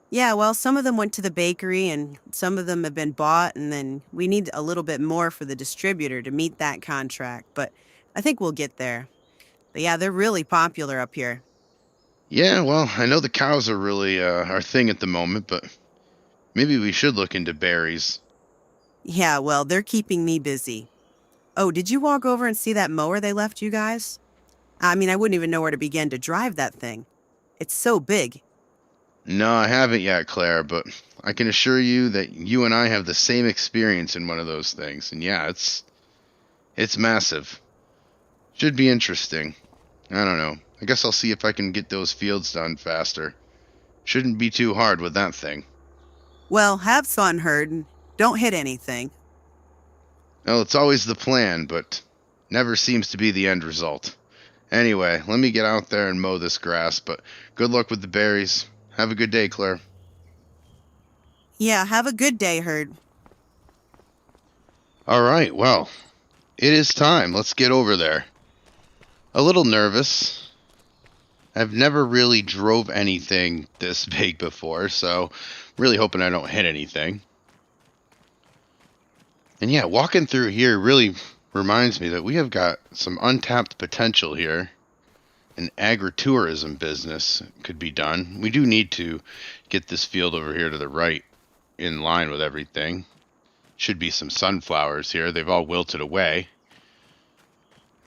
Yeah, well, some of them went to the bakery and some of them have been bought, and then we need a little bit more for the distributor to meet that contract, but I think we'll get there. But yeah, they're really popular up here. Yeah, well, I know the cows are really our thing at the moment, but maybe we should look into berries. Yeah, well, they're keeping me busy. Oh, did you walk over and see that mower they left you guys? I mean, I wouldn't even know where to begin to drive that thing. It's so big. No, I haven't yet, Claire, but I can assure you that you and I have the same experience in one of those things. And yeah, it's massive. Should be interesting. I don't know. I guess I'll see if I can get those fields done faster. Shouldn't be too hard with that thing. Well, have fun, Herd, and don't hit anything. Well, it's always the plan, but never seems to be the end result. Anyway, let me get out there and mow this grass, but good luck with the berries. Have a good day, Claire. Yeah, have a good day, Herd. All right, well, it is time. Let's get over there. A little nervous. I've never really drove anything this big before, so really hoping I don't hit anything. And yeah, walking through here really reminds me that we have got some untapped potential here. An agritourism business could be done. We do need to get this field over here to the right in line with everything. Should be some sunflowers here. They've all wilted away.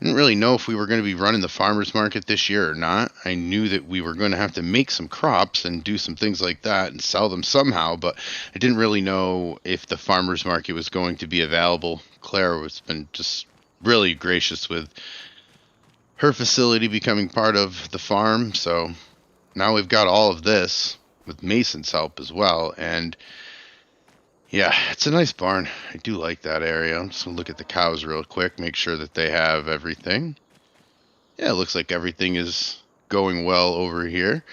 Didn't really know if we were going to be running the farmer's market this year or not. I knew that we were going to have to make some crops and do some things like that and sell them somehow, but I didn't really know if the farmer's market was going to be available. Claire has been just really gracious with her facility becoming part of the farm, so now we've got all of this with Mason's help as well. And yeah, it's a nice barn. I do like that area. I'm just gonna look at the cows real quick, make sure that they have everything. Yeah, it looks like everything is going well over here.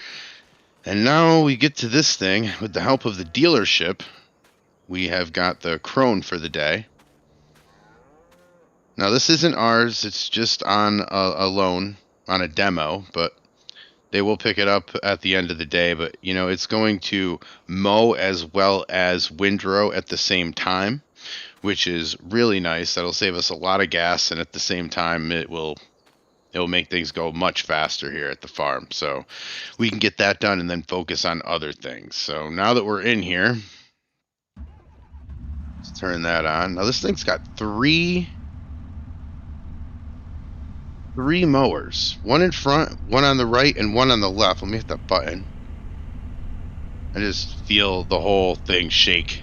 And now we get to this thing. With the help of the dealership, we have got the crone for the day. Now, this isn't ours. It's just on a loan, on a demo, but They will pick it up at the end of the day, but you know, it's going to mow as well as windrow at the same time, which is really nice. That'll save us a lot of gas, and at the same time it'll make things go much faster here at the farm. So we can get that done and then focus on other things. So now that we're in here, let's turn that on. Now this thing's got three mowers. One in front, one on the right, and one on the left. Let me hit that button. I just feel the whole thing shake.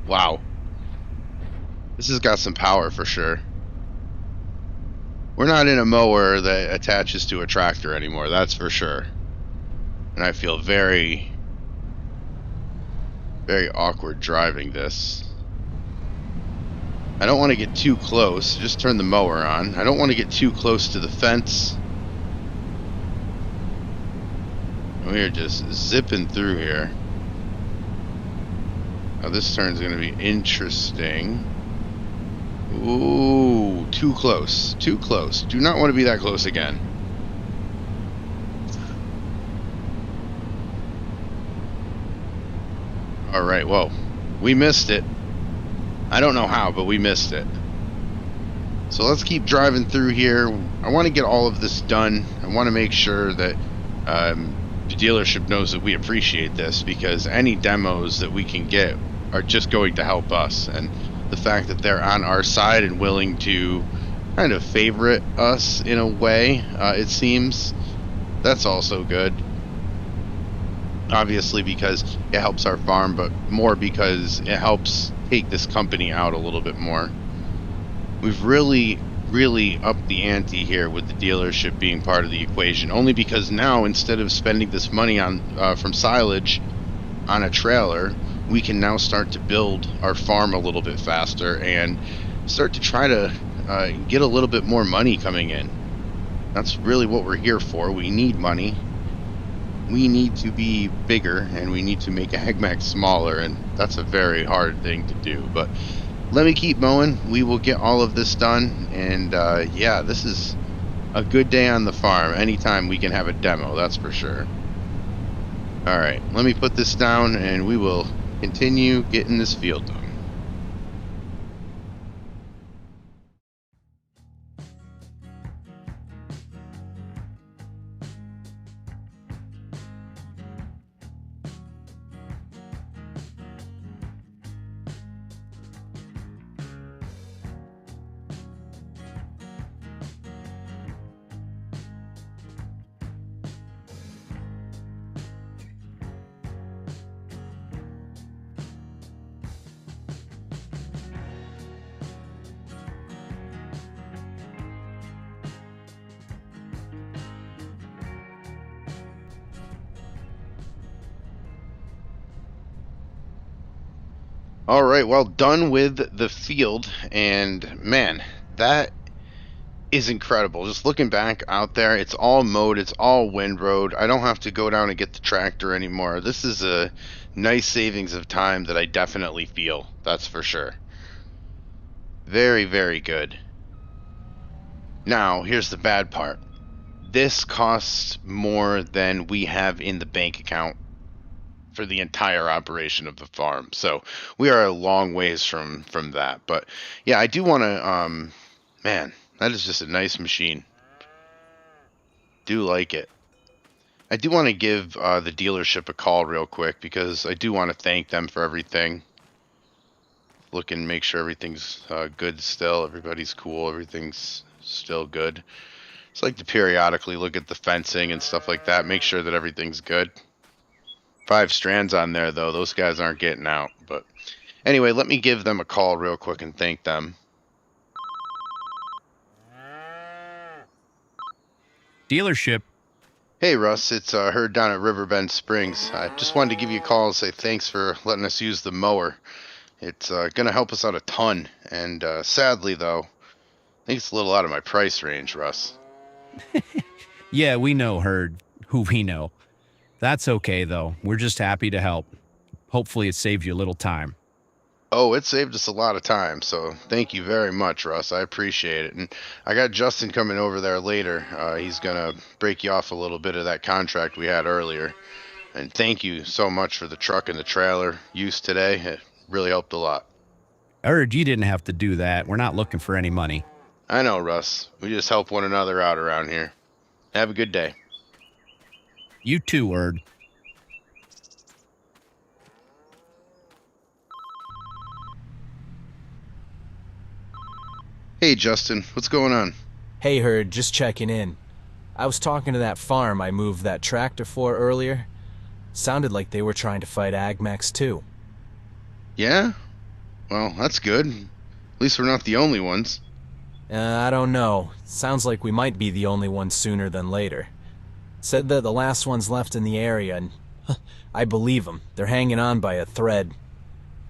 Wow. This has got some power for sure. We're not in a mower that attaches to a tractor anymore, that's for sure. And I feel very, very awkward driving this. I don't want to get too close. Just turn the mower on. I don't want to get too close to the fence. We're just zipping through here. Now this turn's going to be interesting. Ooh, too close. Too close. Do not want to be that close again. Alright, well, we missed it. I don't know how, but we missed it. So let's keep driving through here. I want to get all of this done. I want to make sure that the dealership knows that we appreciate this, because any demos that we can get are just going to help us. And the fact that they're on our side and willing to kind of favorite us in a way, it seems, that's also good. Obviously because it helps our farm, but more because it helps take this company out a little bit more. We've really upped the ante here with the dealership being part of the equation, only because now instead of spending this money on from silage on a trailer, we can now start to build our farm a little bit faster and start to try to get a little bit more money coming in. That's really what we're here for. We need money. We need to be bigger, and we need to make AgMax smaller, and that's a very hard thing to do. But let me keep mowing. We will get all of this done, and yeah, this is a good day on the farm. Anytime we can have a demo, that's for sure. Alright, let me put this down, and we will continue getting this field done. Alright, well, done with the field, and man, that is incredible. Just looking back out there, it's all mowed, it's all windrowed. I don't have to go down and get the tractor anymore. This is a nice savings of time that I definitely feel, that's for sure. Very, very good. Now, here's the bad part. This costs more than we have in the bank account for the entire operation of the farm. So we are a long ways from that. But yeah, I do want to, man, that is just a nice machine. Do like it. I do want to give the dealership a call real quick, because I do want to thank them for everything. Look and make sure everything's good still. Everybody's cool. Everything's still good. Just like to periodically look at the fencing and stuff like that. Make sure that everything's good. 5 strands on there, though. Those guys aren't getting out. But anyway, let me give them a call real quick and thank them. Dealership. Hey, Russ. It's Herd down at Riverbend Springs. I just wanted to give you a call and say thanks for letting us use the mower. It's going to help us out a ton. And sadly, though, I think it's a little out of my price range, Russ. Yeah, we know, Herd. Who we know. That's okay, though. We're just happy to help. Hopefully it saved you a little time. Oh, it saved us a lot of time, so thank you very much, Russ. I appreciate it. And I got Justin coming over there later. He's gonna break you off a little bit of that contract we had earlier. And thank you so much for the truck and the trailer use today. It really helped a lot. I heard you didn't have to do that. We're not looking for any money. I know, Russ. We just help one another out around here. Have a good day. You too, Erd. Hey, Justin. What's going on? Hey, Herd, just checking in. I was talking to that farm I moved that tractor for earlier. Sounded like they were trying to fight AgMax too. Yeah? Well, that's good. At least we're not the only ones. I don't know. Sounds like we might be the only ones sooner than later. Said they're the last ones left in the area, and I believe them. They're hanging on by a thread.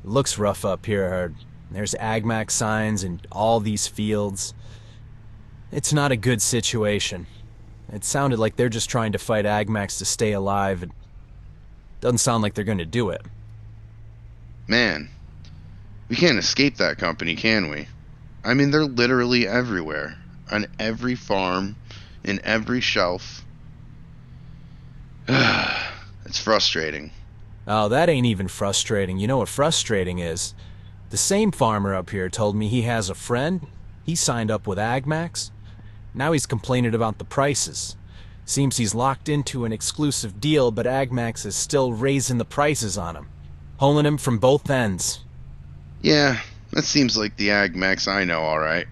It looks rough up here, Herd. There's AgMax signs and all these fields. It's not a good situation. It sounded like they're just trying to fight AgMax to stay alive. It doesn't sound like they're going to do it. Man, we can't escape that company, can we? I mean, they're literally everywhere. On every farm, in every shelf. It's frustrating. Oh, that ain't even frustrating. You know what frustrating is? The same farmer up here told me he has a friend. He signed up with AgMax. Now he's complaining about the prices. Seems he's locked into an exclusive deal, but AgMax is still raising the prices on him. Holding him from both ends. Yeah, that seems like the AgMax I know, alright.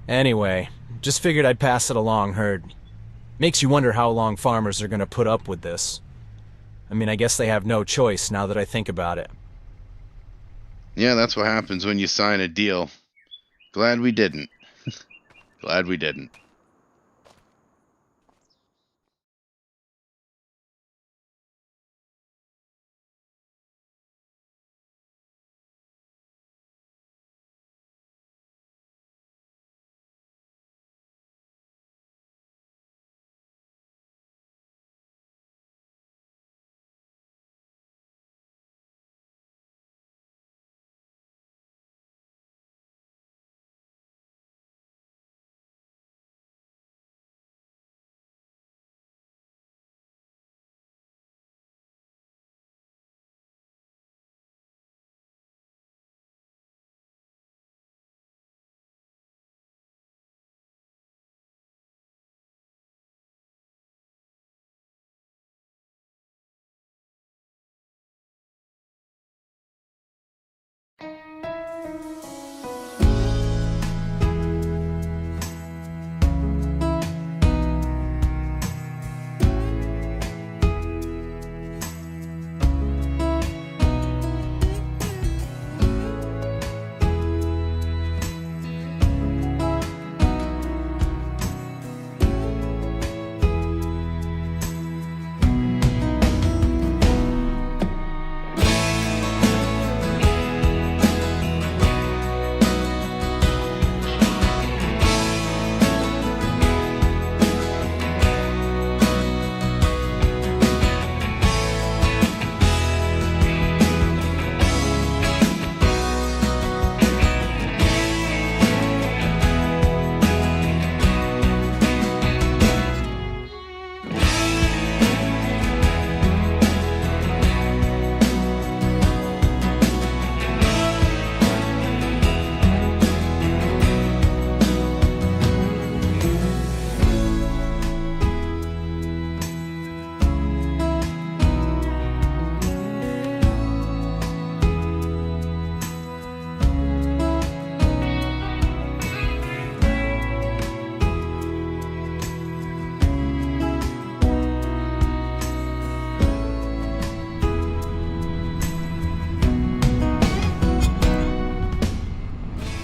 Anyway, just figured I'd pass it along, Herd. Makes you wonder how long farmers are gonna put up with this. I mean, I guess they have no choice now that I think about it. Yeah, that's what happens when you sign a deal. Glad we didn't. Glad we didn't.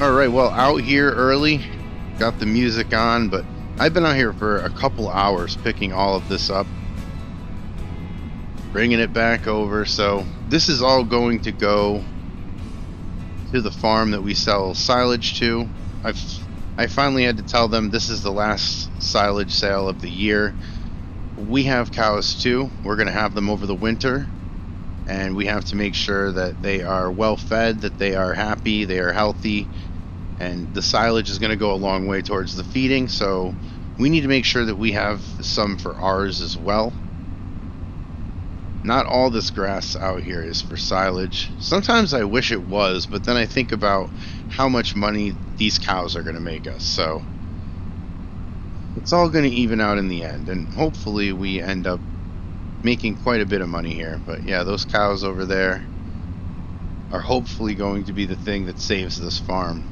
Alright, well, out here early, got the music on, but I've been out here for a couple hours picking all of this up, bringing it back over, so this is all going to go to the farm that we sell silage to. I finally had to tell them this is the last silage sale of the year. We have cows too. We're going to have them over the winter, and we have to make sure that they are well fed, that they are happy, they are healthy, and the silage is going to go a long way towards the feeding, so we need to make sure that we have some for ours as well. Not all this grass out here is for silage. Sometimes I wish it was, but then I think about how much money these cows are going to make us, so it's all going to even out in the end, and hopefully we end up making quite a bit of money here. But yeah, those cows over there are hopefully going to be the thing that saves this farm.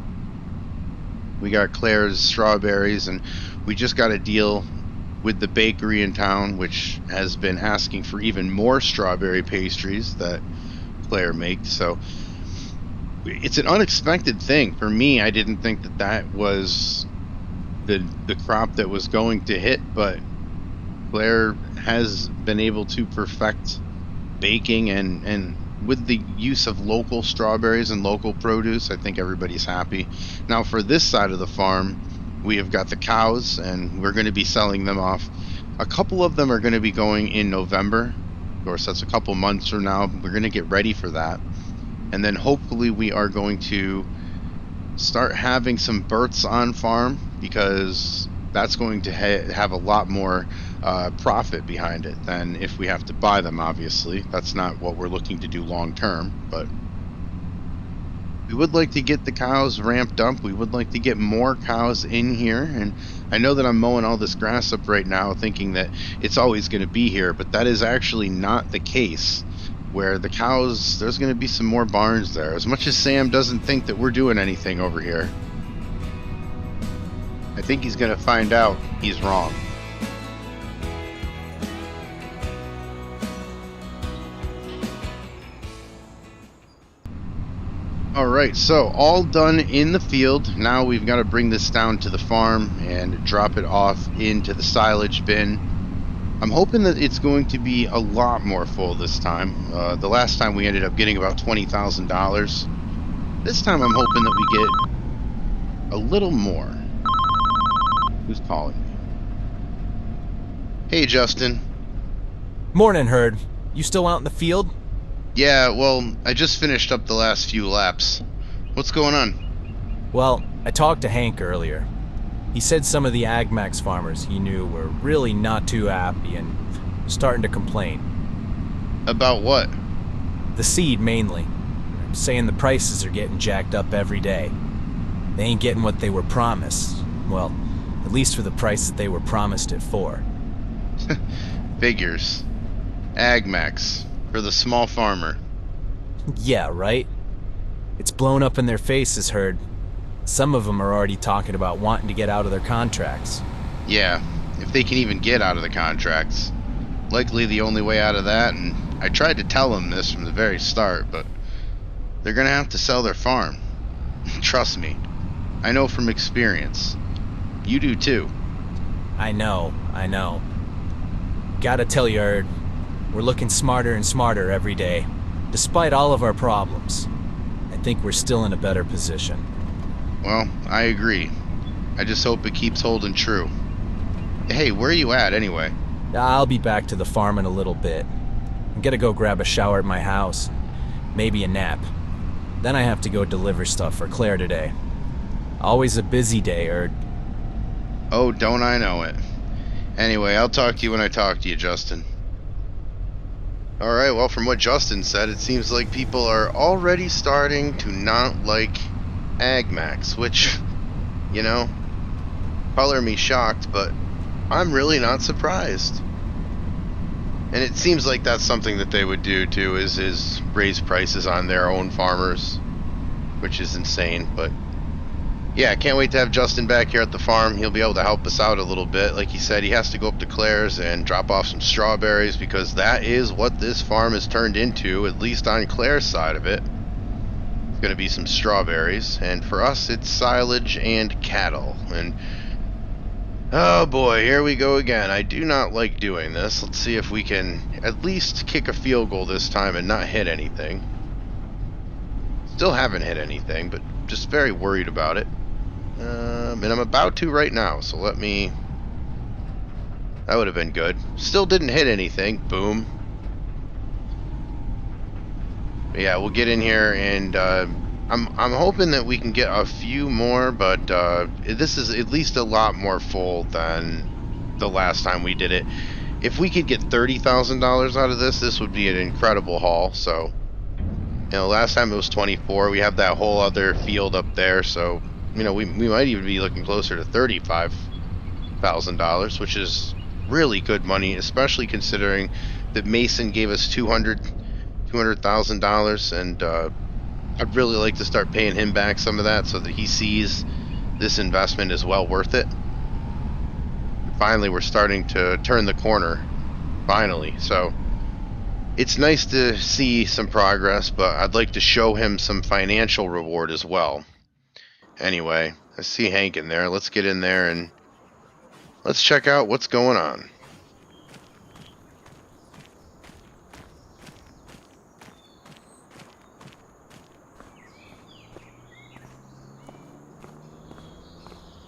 We got Claire's strawberries, and we just got a deal with the bakery in town, which has been asking for even more strawberry pastries that Claire makes. So it's an unexpected thing for me. I didn't think that that was the crop that was going to hit, but Claire has been able to perfect baking, and with the use of local strawberries and local produce, I think everybody's happy. Now for this side of the farm, we have got the cows, and we're going to be selling them off. A couple of them are going to be going in November. Of course, that's a couple months from now. We're going to get ready for that. And then hopefully we are going to start having some births on farm, because that's going to have a lot more profit behind it than if we have to buy them, obviously. That's not what we're looking to do long term, but we would like to get the cows ramped up. We would like to get more cows in here, and I know that I'm mowing all this grass up right now thinking that it's always going to be here, but that is actually not the case. Where the cows, there's going to be some more barns there. As much as Sam doesn't think that we're doing anything over here, I think he's going to find out he's wrong. Alright, so all done in the field. Now we've got to bring this down to the farm and drop it off into the silage bin. I'm hoping that it's going to be a lot more full this time. The last time we ended up getting about $20,000. This time I'm hoping that we get a little more. Who's calling me? Hey, Justin. Morning, Herd. You still out in the field? Yeah, well, I just finished up the last few laps. What's going on? Well, I talked to Hank earlier. He said some of the AgMax farmers he knew were really not too happy and starting to complain. About what? The seed, mainly. Saying the prices are getting jacked up every day. They ain't getting what they were promised. Well, at least for the price that they were promised it for. Figures. AgMax. For the small farmer. Yeah, right? It's blown up in their faces, Herd. Some of them are already talking about wanting to get out of their contracts. Yeah, if they can even get out of the contracts. Likely the only way out of that, and I tried to tell them this from the very start, but they're gonna have to sell their farm. Trust me. I know from experience. You do too. I know. Gotta tell you, Herd, we're looking smarter and smarter every day. Despite all of our problems, I think we're still in a better position. Well, I agree. I just hope it keeps holding true. Hey, where are you at anyway? I'll be back to the farm in a little bit. I'm gonna go grab a shower at my house. Maybe a nap. Then I have to go deliver stuff for Claire today. Always a busy day, Herd. Oh, don't I know it. Anyway, I'll talk to you when I talk to you, Justin. Alright, well, from what Justin said, it seems like people are already starting to not like AgMax, which, you know, color me shocked, but I'm really not surprised. And it seems like that's something that they would do too, is raise prices on their own farmers, which is insane. But yeah, I can't wait to have Justin back here at the farm. He'll be able to help us out a little bit. Like he said, he has to go up to Claire's and drop off some strawberries, because that is what this farm has turned into, at least on Claire's side of it. It's going to be some strawberries, and for us it's silage and cattle. And oh boy, here we go again. I do not like doing this. Let's see if we can at least kick a field goal this time and not hit anything. Still haven't hit anything, but just very worried about it. And I'm about to right now, so let me... That would have been good. Still didn't hit anything. Boom. Yeah, we'll get in here, and I'm hoping that we can get a few more, but this is at least a lot more full than the last time we did it. If we could get $30,000 out of this, this would be an incredible haul. So, last time it was 24. We have that whole other field up there, so we might even be looking closer to $35,000, which is really good money, especially considering that Mason gave us $200,000, and I'd really like to start paying him back some of that so that he sees this investment is well worth it. Finally, we're starting to turn the corner, finally. So it's nice to see some progress, but I'd like to show him some financial reward as well. Anyway, I see Hank in there. Let's get in there and let's check out what's going on.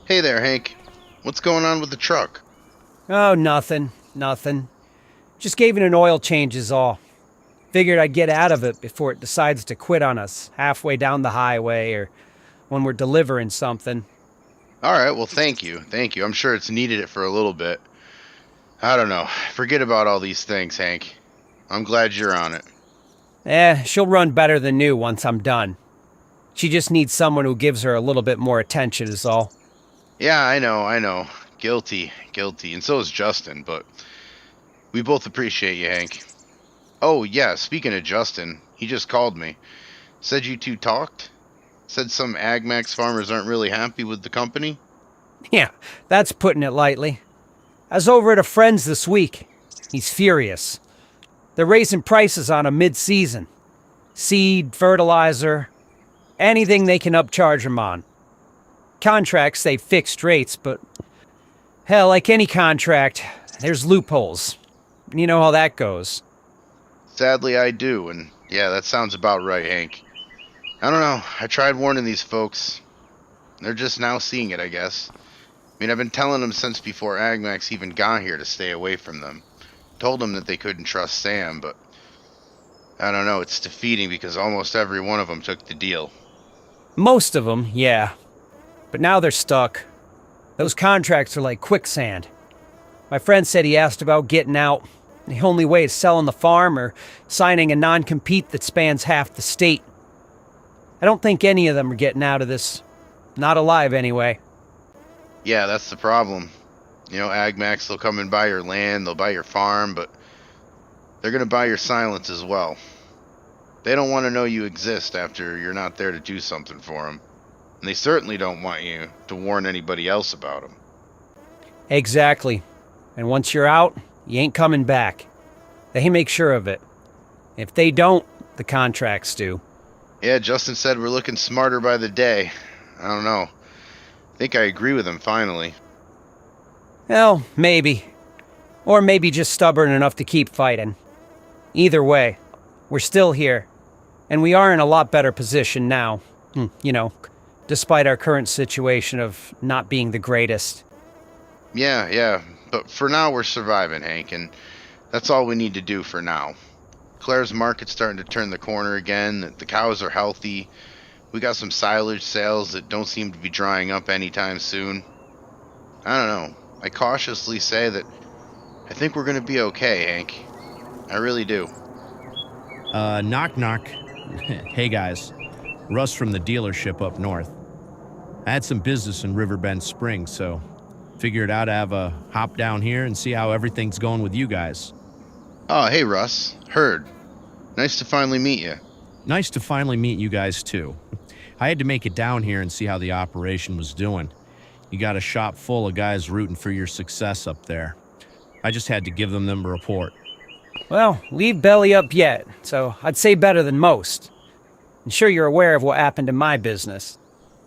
Hey there, Hank. What's going on with the truck? Oh, nothing. Just gave it an oil change is all. Figured I'd get out of it before it decides to quit on us halfway down the highway or when we're delivering something. All right, well, thank you. I'm sure it's needed it for a little bit. I don't know. Forget about all these things, Hank. I'm glad you're on it. She'll run better than new once I'm done. She just needs someone who gives her a little bit more attention is all. Yeah, I know. Guilty. And so is Justin, but we both appreciate you, Hank. Oh, yeah, speaking of Justin, he just called me. Said you two talked? Said some AgMax farmers aren't really happy with the company? Yeah, that's putting it lightly. I was over at a friend's this week. He's furious. They're raising prices on him mid-season. Seed, fertilizer, anything they can upcharge him on. Contracts say fixed rates, but hell, like any contract, there's loopholes. You know how that goes. Sadly, I do, and yeah, that sounds about right, Hank. I don't know. I tried warning these folks. They're just now seeing it, I guess. I've been telling them since before AgMax even got here to stay away from them. Told them that they couldn't trust Sam, but I don't know. It's defeating because almost every one of them took the deal. Most of them, yeah. But now they're stuck. Those contracts are like quicksand. My friend said he asked about getting out. The only way is selling the farm or signing a non-compete that spans half the state. I don't think any of them are getting out of this. Not alive, anyway. Yeah, that's the problem. AgMax, they'll come and buy your land, they'll buy your farm, but they're going to buy your silence as well. They don't want to know you exist after you're not there to do something for them. And they certainly don't want you to warn anybody else about them. Exactly. And once you're out, you ain't coming back. They make sure of it. If they don't, the contracts do. Yeah, Justin said we're looking smarter by the day. I don't know. I think I agree with him finally. Well, maybe. Or maybe just stubborn enough to keep fighting. Either way, we're still here. And we are in a lot better position now. Despite our current situation of not being the greatest. Yeah. But for now, we're surviving, Hank, and that's all we need to do for now. Claire's market's starting to turn the corner again. The cows are healthy. We got some silage sales that don't seem to be drying up anytime soon. I don't know. I cautiously say that I think we're going to be okay, Hank. I really do. Knock. Hey, guys. Russ from the dealership up north. I had some business in Riverbend Springs, so figured I'd have a hop down here and see how everything's going with you guys. Oh, hey, Russ. Heard. Nice to finally meet you. Nice to finally meet you guys, too. I had to make it down here and see how the operation was doing. You got a shop full of guys rooting for your success up there. I just had to give them a report. Well, leave belly up yet, so I'd say better than most. I'm sure you're aware of what happened in my business.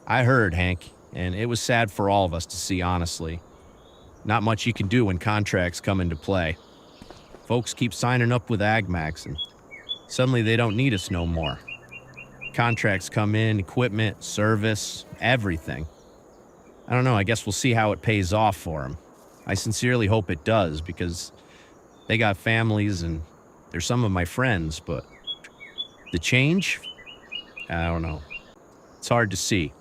I heard, Hank, and it was sad for all of us to see, honestly. Not much you can do when contracts come into play. Folks keep signing up with AgMax, and suddenly they don't need us no more. Contracts come in, equipment, service, everything. I don't know, I guess we'll see how it pays off for them. I sincerely hope it does, because they got families and they're some of my friends, but The change? I don't know. It's hard to see.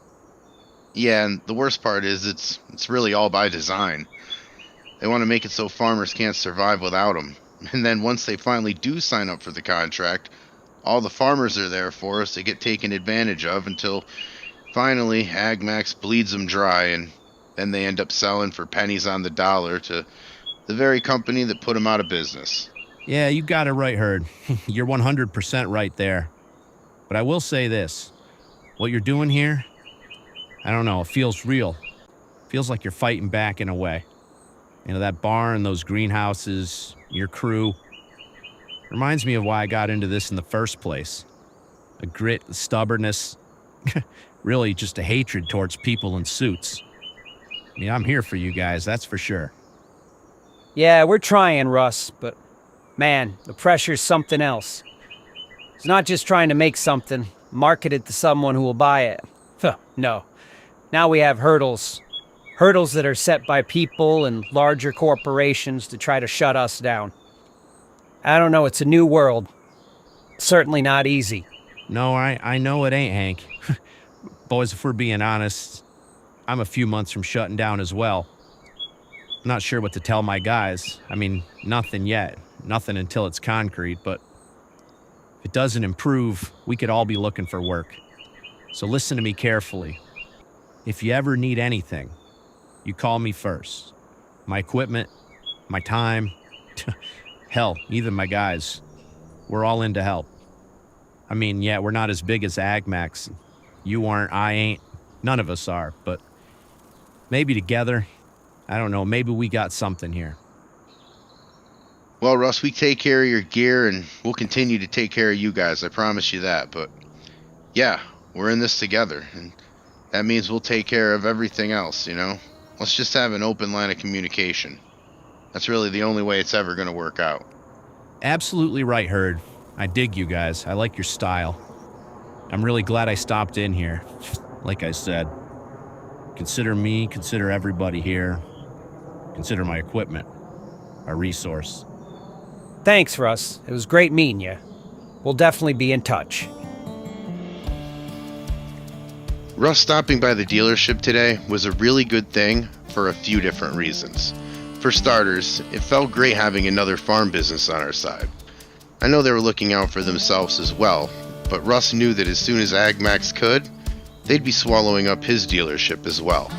Yeah, and the worst part is it's really all by design. They want to make it so farmers can't survive without them. And then once they finally do sign up for the contract, all the farmers are there for us to get taken advantage of until finally AgMax bleeds them dry, and then they end up selling for pennies on the dollar to the very company that put them out of business. Yeah, you got it right, Herd. You're 100% right there. But I will say this. What you're doing here, I don't know, it feels real. Feels like you're fighting back in a way. You know, that barn, those greenhouses, your crew. Reminds me of why I got into this in the first place. A grit, a stubbornness, really just a hatred towards people in suits. I mean, I'm here for you guys, that's for sure. Yeah, we're trying, Russ, but man, the pressure's something else. It's not just trying to make something, market it to someone who will buy it. No. Now we have hurdles. Hurdles that are set by people and larger corporations to try to shut us down. I don't know, it's a new world. Certainly not easy. No, I know it ain't, Hank. Boys, if we're being honest, I'm a few months from shutting down as well. I'm not sure what to tell my guys. I mean, nothing yet. Nothing until it's concrete, but if it doesn't improve, we could all be looking for work. So listen to me carefully. If you ever need anything, you call me first. My equipment, my time, hell, even my guys. We're all in to help. I mean, yeah, we're not as big as AgMax. You aren't, I ain't, none of us are, but maybe together, I don't know, maybe we got something here. Well, Russ, we take care of your gear, and we'll continue to take care of you guys, I promise you that. But yeah, we're in this together, and that means we'll take care of everything else, you know? Let's just have an open line of communication. That's really the only way it's ever going to work out. Absolutely right, Herd. I dig you guys. I like your style. I'm really glad I stopped in here. Like I said, consider me, consider everybody here. Consider my equipment, a resource. Thanks, Russ. It was great meeting you. We'll definitely be in touch. Russ stopping by the dealership today was a really good thing for a few different reasons. For starters, it felt great having another farm business on our side. I know they were looking out for themselves as well, but Russ knew that as soon as AgMax could, they'd be swallowing up his dealership as well.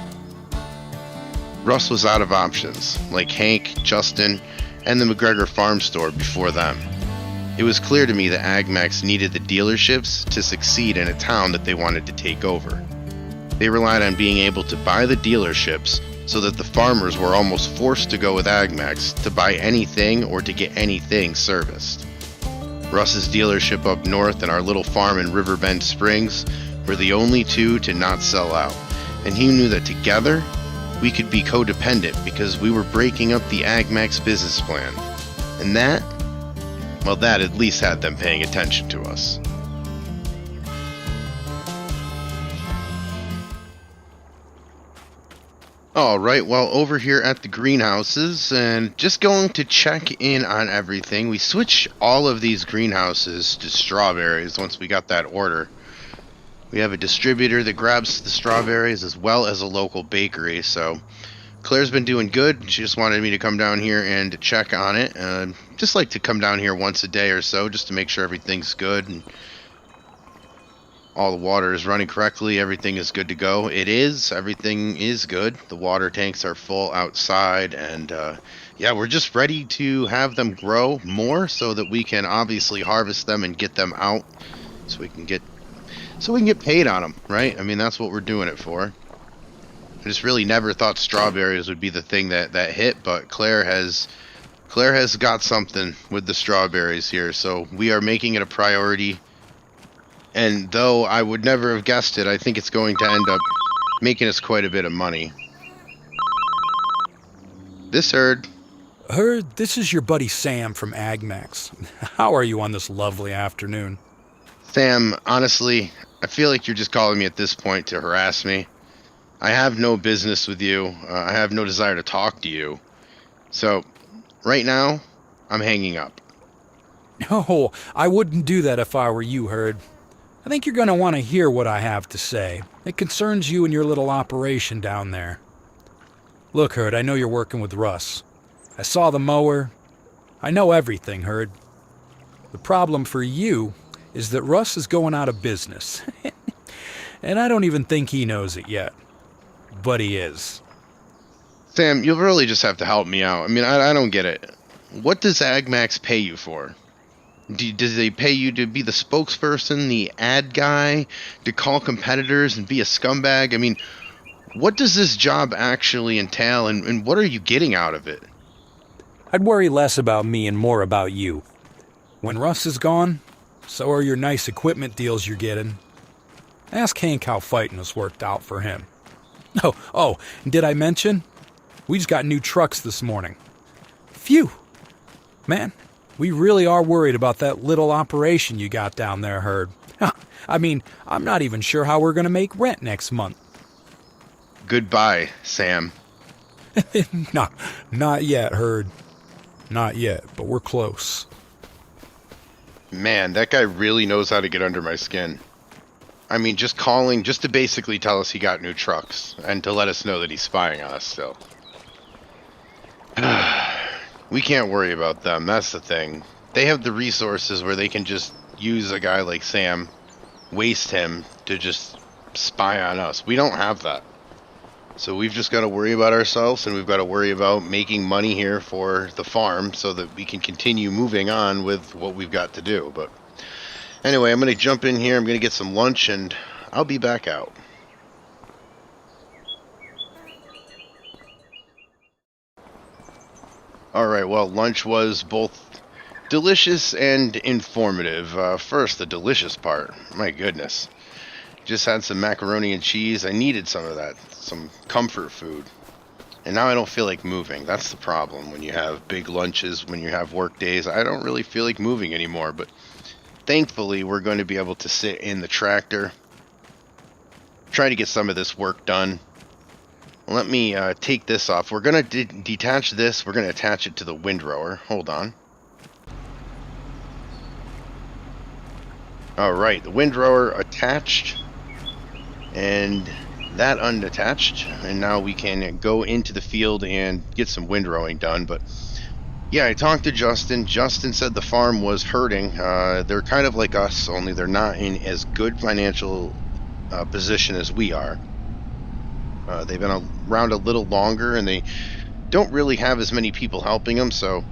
Russ was out of options, like Hank, Justin, and the McGregor farm store before them. It was clear to me that AgMax needed the dealerships to succeed in a town that they wanted to take over. They relied on being able to buy the dealerships so that the farmers were almost forced to go with AgMax to buy anything or to get anything serviced. Russ's dealership up north and our little farm in Riverbend Springs were the only two to not sell out, and he knew that together we could be codependent because we were breaking up the AgMax business plan. And that at least had them paying attention to us. Alright, well, over here at the greenhouses, and just going to check in on everything. We switched all of these greenhouses to strawberries once we got that order. We have a distributor that grabs the strawberries as well as a local bakery, so Claire's been doing good. She just wanted me to come down here and check on it. Just like to come down here once a day or so just to make sure everything's good and all the water is running correctly. Everything is good to go. Everything is good. The water tanks are full outside, and yeah, we're just ready to have them grow more so that we can obviously harvest them and get them out so we can get paid on them, right? I mean, that's what we're doing it for. I just really never thought strawberries would be the thing that hit, but Claire has got something with the strawberries here, so we are making it a priority. And though I would never have guessed it, I think it's going to end up making us quite a bit of money. This Herd. Herd, this is your buddy Sam from AgMax. How are you on this lovely afternoon? Sam, honestly, I feel like you're just calling me at this point to harass me. I have no business with you. I have no desire to talk to you. So, right now, I'm hanging up. No, I wouldn't do that if I were you, Herd. I think you're going to want to hear what I have to say. It concerns you and your little operation down there. Look, Herd, I know you're working with Russ. I saw the mower. I know everything, Herd. The problem for you is that Russ is going out of business. And I don't even think he knows it yet. But he is. Sam, you'll really just have to help me out. I mean, I don't get it. What does AgMax pay you for? Does they pay you to be the spokesperson, the ad guy, to call competitors and be a scumbag? I mean, what does this job actually entail, and what are you getting out of it? I'd worry less about me and more about you. When Russ is gone, so are your nice equipment deals you're getting. Ask Hank how fighting has worked out for him. Oh, did I mention? We just got new trucks this morning. Phew. Man, we really are worried about that little operation you got down there, Herd. I mean, I'm not even sure how we're going to make rent next month. Goodbye, Sam. Not yet, Herd. Not yet, but we're close. Man, that guy really knows how to get under my skin. I mean, just calling, just to basically tell us he got new trucks, and to let us know that he's spying on us still. We can't worry about them, that's the thing. They have the resources where they can just use a guy like Sam, waste him, to just spy on us. We don't have that. So we've just got to worry about ourselves, and we've got to worry about making money here for the farm so that we can continue moving on with what we've got to do. But anyway, I'm going to jump in here, I'm going to get some lunch, and I'll be back out. Alright, well, lunch was both delicious and informative. First, the delicious part. My goodness. Just had some macaroni and cheese. I needed some of that. Some comfort food. And now I don't feel like moving. That's the problem when you have big lunches, when you have work days. I don't really feel like moving anymore, but thankfully we're going to be able to sit in the tractor, try to get some of this work done. Let me take this off. We're going to detach this. We're going to attach it to the windrower. Hold on. Alright, the windrower attached. And that unattached. And now we can go into the field and get some windrowing done. But yeah, I talked to Justin. Justin said the farm was hurting. They're kind of like us, only they're not in as good financial position as we are. They've been around a little longer, and they don't really have as many people helping them, so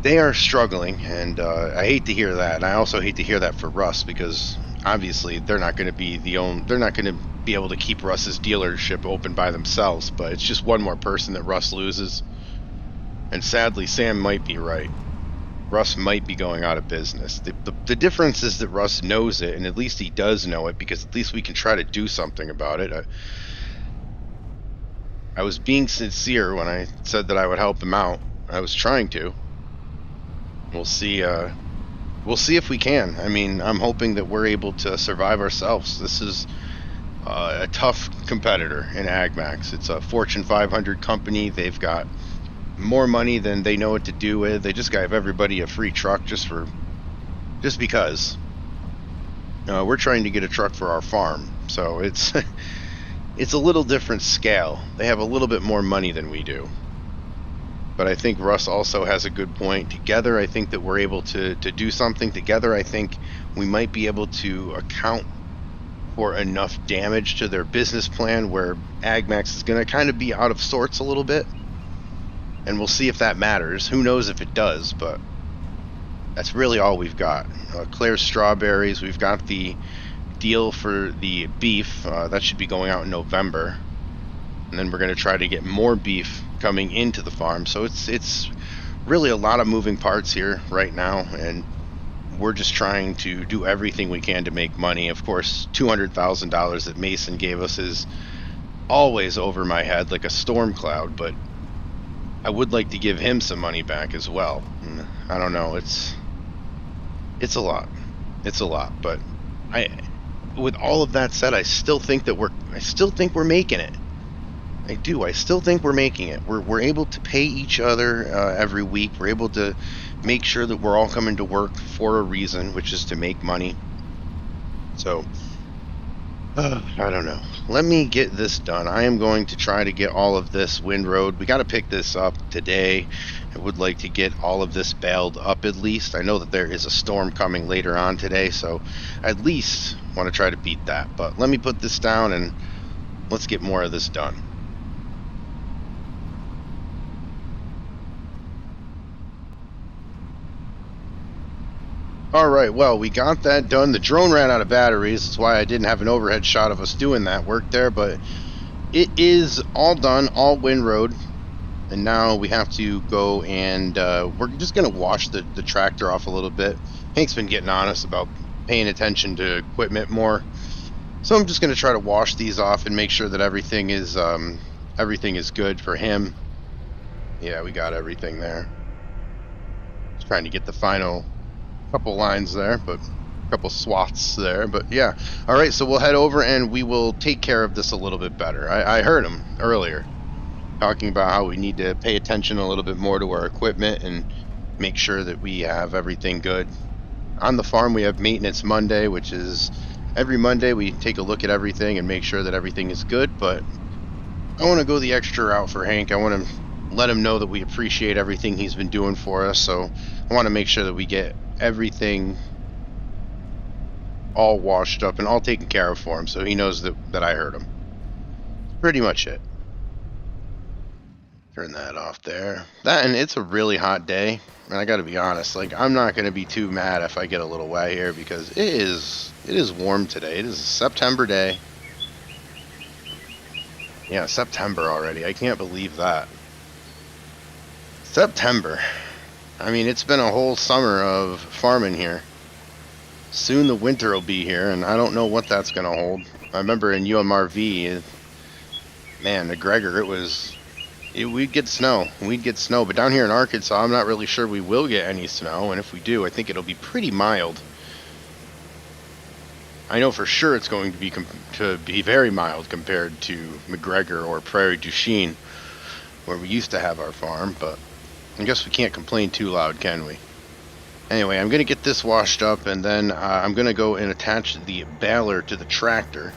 they are struggling, and I hate to hear that. And I also hate to hear that for Russ, because obviously they're not going to be they're not going to be able to keep Russ's dealership open by themselves, but it's just one more person that Russ loses. And sadly, Sam might be right. Russ might be going out of business. The difference is that Russ knows it, and at least he does know it, because at least we can try to do something about it. I was being sincere when I said that I would help him out. I was trying to. We'll see if we can. I mean, I'm hoping that we're able to survive ourselves. This is a tough competitor in AgMax. It's a Fortune 500 company. They've got more money than they know what to do with. They just gave everybody a free truck just because. We're trying to get a truck for our farm, so it's it's a little different scale. They have a little bit more money than we do. But I think Russ also has a good point. Together, I think that we're able to do something. Together, I think we might be able to account for enough damage to their business plan where AgMax is going to kind of be out of sorts a little bit. And we'll see if that matters. Who knows if it does, but that's really all we've got. Claire's strawberries. We've got the deal for the beef. That should be going out in November. And then we're going to try to get more beef coming into the farm. So it's really a lot of moving parts here right now, and we're just trying to do everything we can to make money. Of course, $200,000 that Mason gave us is always over my head like a storm cloud, but I would like to give him some money back as well. I don't know, it's a lot. It's a lot, but with all of that said, I still think we're making it. I do. I still think we're making it. We're able to pay each other every week. We're able to make sure that we're all coming to work for a reason, which is to make money. So, I don't know. Let me get this done. I am going to try to get all of this windrowed. We got to pick this up today. I would like to get all of this baled up at least. I know that there is a storm coming later on today, so I at least want to try to beat that. But let me put this down and let's get more of this done. Alright, well, we got that done. The drone ran out of batteries. That's why I didn't have an overhead shot of us doing that work there, but it is all done, all windrowed. And now we have to go and we're just going to wash the tractor off a little bit. Hank's been getting on us about paying attention to equipment more. So I'm just going to try to wash these off and make sure that everything is good for him. Yeah, we got everything there. Just trying to get the final couple lines there, but a couple swaths there, but yeah. All right, so we'll head over and we will take care of this a little bit better. I heard him earlier talking about how we need to pay attention a little bit more to our equipment and make sure that we have everything good. On the farm, we have maintenance Monday, which is every Monday we take a look at everything and make sure that everything is good, but I want to go the extra route for Hank. I want to let him know that we appreciate everything he's been doing for us, so I want to make sure that we get everything all washed up and all taken care of for him, so he knows that I heard him. Pretty much it. Turn that off there. That, and it's a really hot day, and I gotta be honest, like, I'm not gonna be too mad if I get a little wet here, because it is warm today. It is a September day. Yeah, September already. I can't believe that. September. I mean, it's been a whole summer of farming here. Soon the winter will be here, and I don't know what that's going to hold. I remember in UMRV, man, McGregor, we'd get snow. We'd get snow, but down here in Arkansas, I'm not really sure we will get any snow, and if we do, I think it'll be pretty mild. I know for sure it's going to be very mild compared to McGregor or Prairie du Chien, where we used to have our farm, but I guess we can't complain too loud, can we? Anyway, I'm going to get this washed up, and then I'm going to go and attach the baler to the tractor.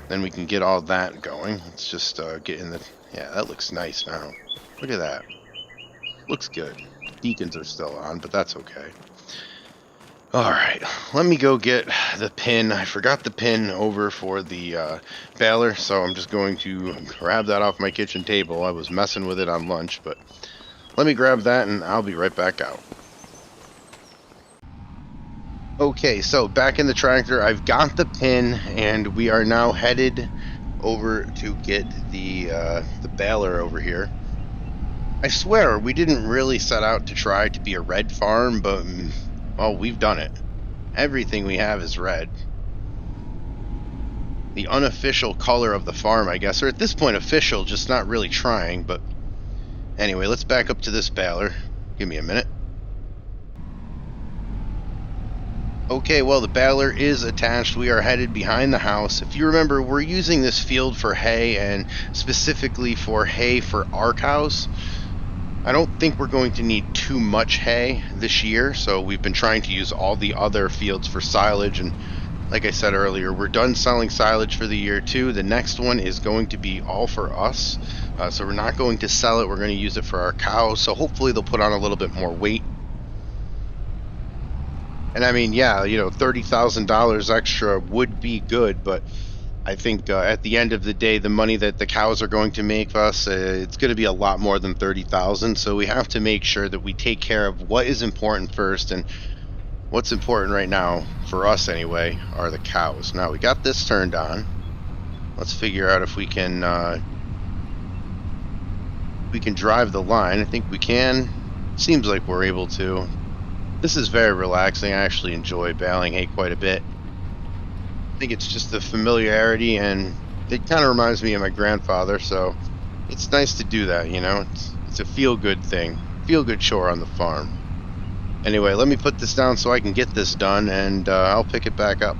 Then we can get all that going. Let's just get in the... Yeah, that looks nice now. Look at that. Looks good. Deacons are still on, but that's okay. Alright, let me go get the pin. I forgot the pin over for the baler, so I'm just going to grab that off my kitchen table. I was messing with it on lunch, but... Let me grab that and I'll be right back out. Okay, so back in the tractor, I've got the pin and we are now headed over to get the baler over here. I swear, we didn't really set out to try to be a red farm, but, well, we've done it. Everything we have is red. The unofficial color of the farm, I guess, or at this point official, just not really trying, but... Anyway, let's back up to this baler. Give me a minute. Okay, well, the baler is attached. We are headed behind the house. If you remember, we're using this field for hay, and specifically for hay for our cows. I don't think we're going to need too much hay this year, so we've been trying to use all the other fields for silage, and like I said earlier, we're done selling silage for the year too. The next one is going to be all for us. So we're not going to sell it, we're going to use it for our cows, so hopefully they'll put on a little bit more weight. And I mean, yeah, you know, $30,000 extra would be good, but I think at the end of the day, the money that the cows are going to make us, it's going to be a lot more than $30,000, so we have to make sure that we take care of what is important first, and what's important right now, for us anyway, are the cows. Now, we got this turned on. Let's figure out if we can drive the line. I think we can. Seems like we're able to. This is very relaxing. I actually enjoy baling hay quite a bit. I think it's just the familiarity, and it kind of reminds me of my grandfather, so it's nice to do that, you know. It's a feel-good thing. Feel-good chore on the farm. Anyway, let me put this down so I can get this done, and I'll pick it back up.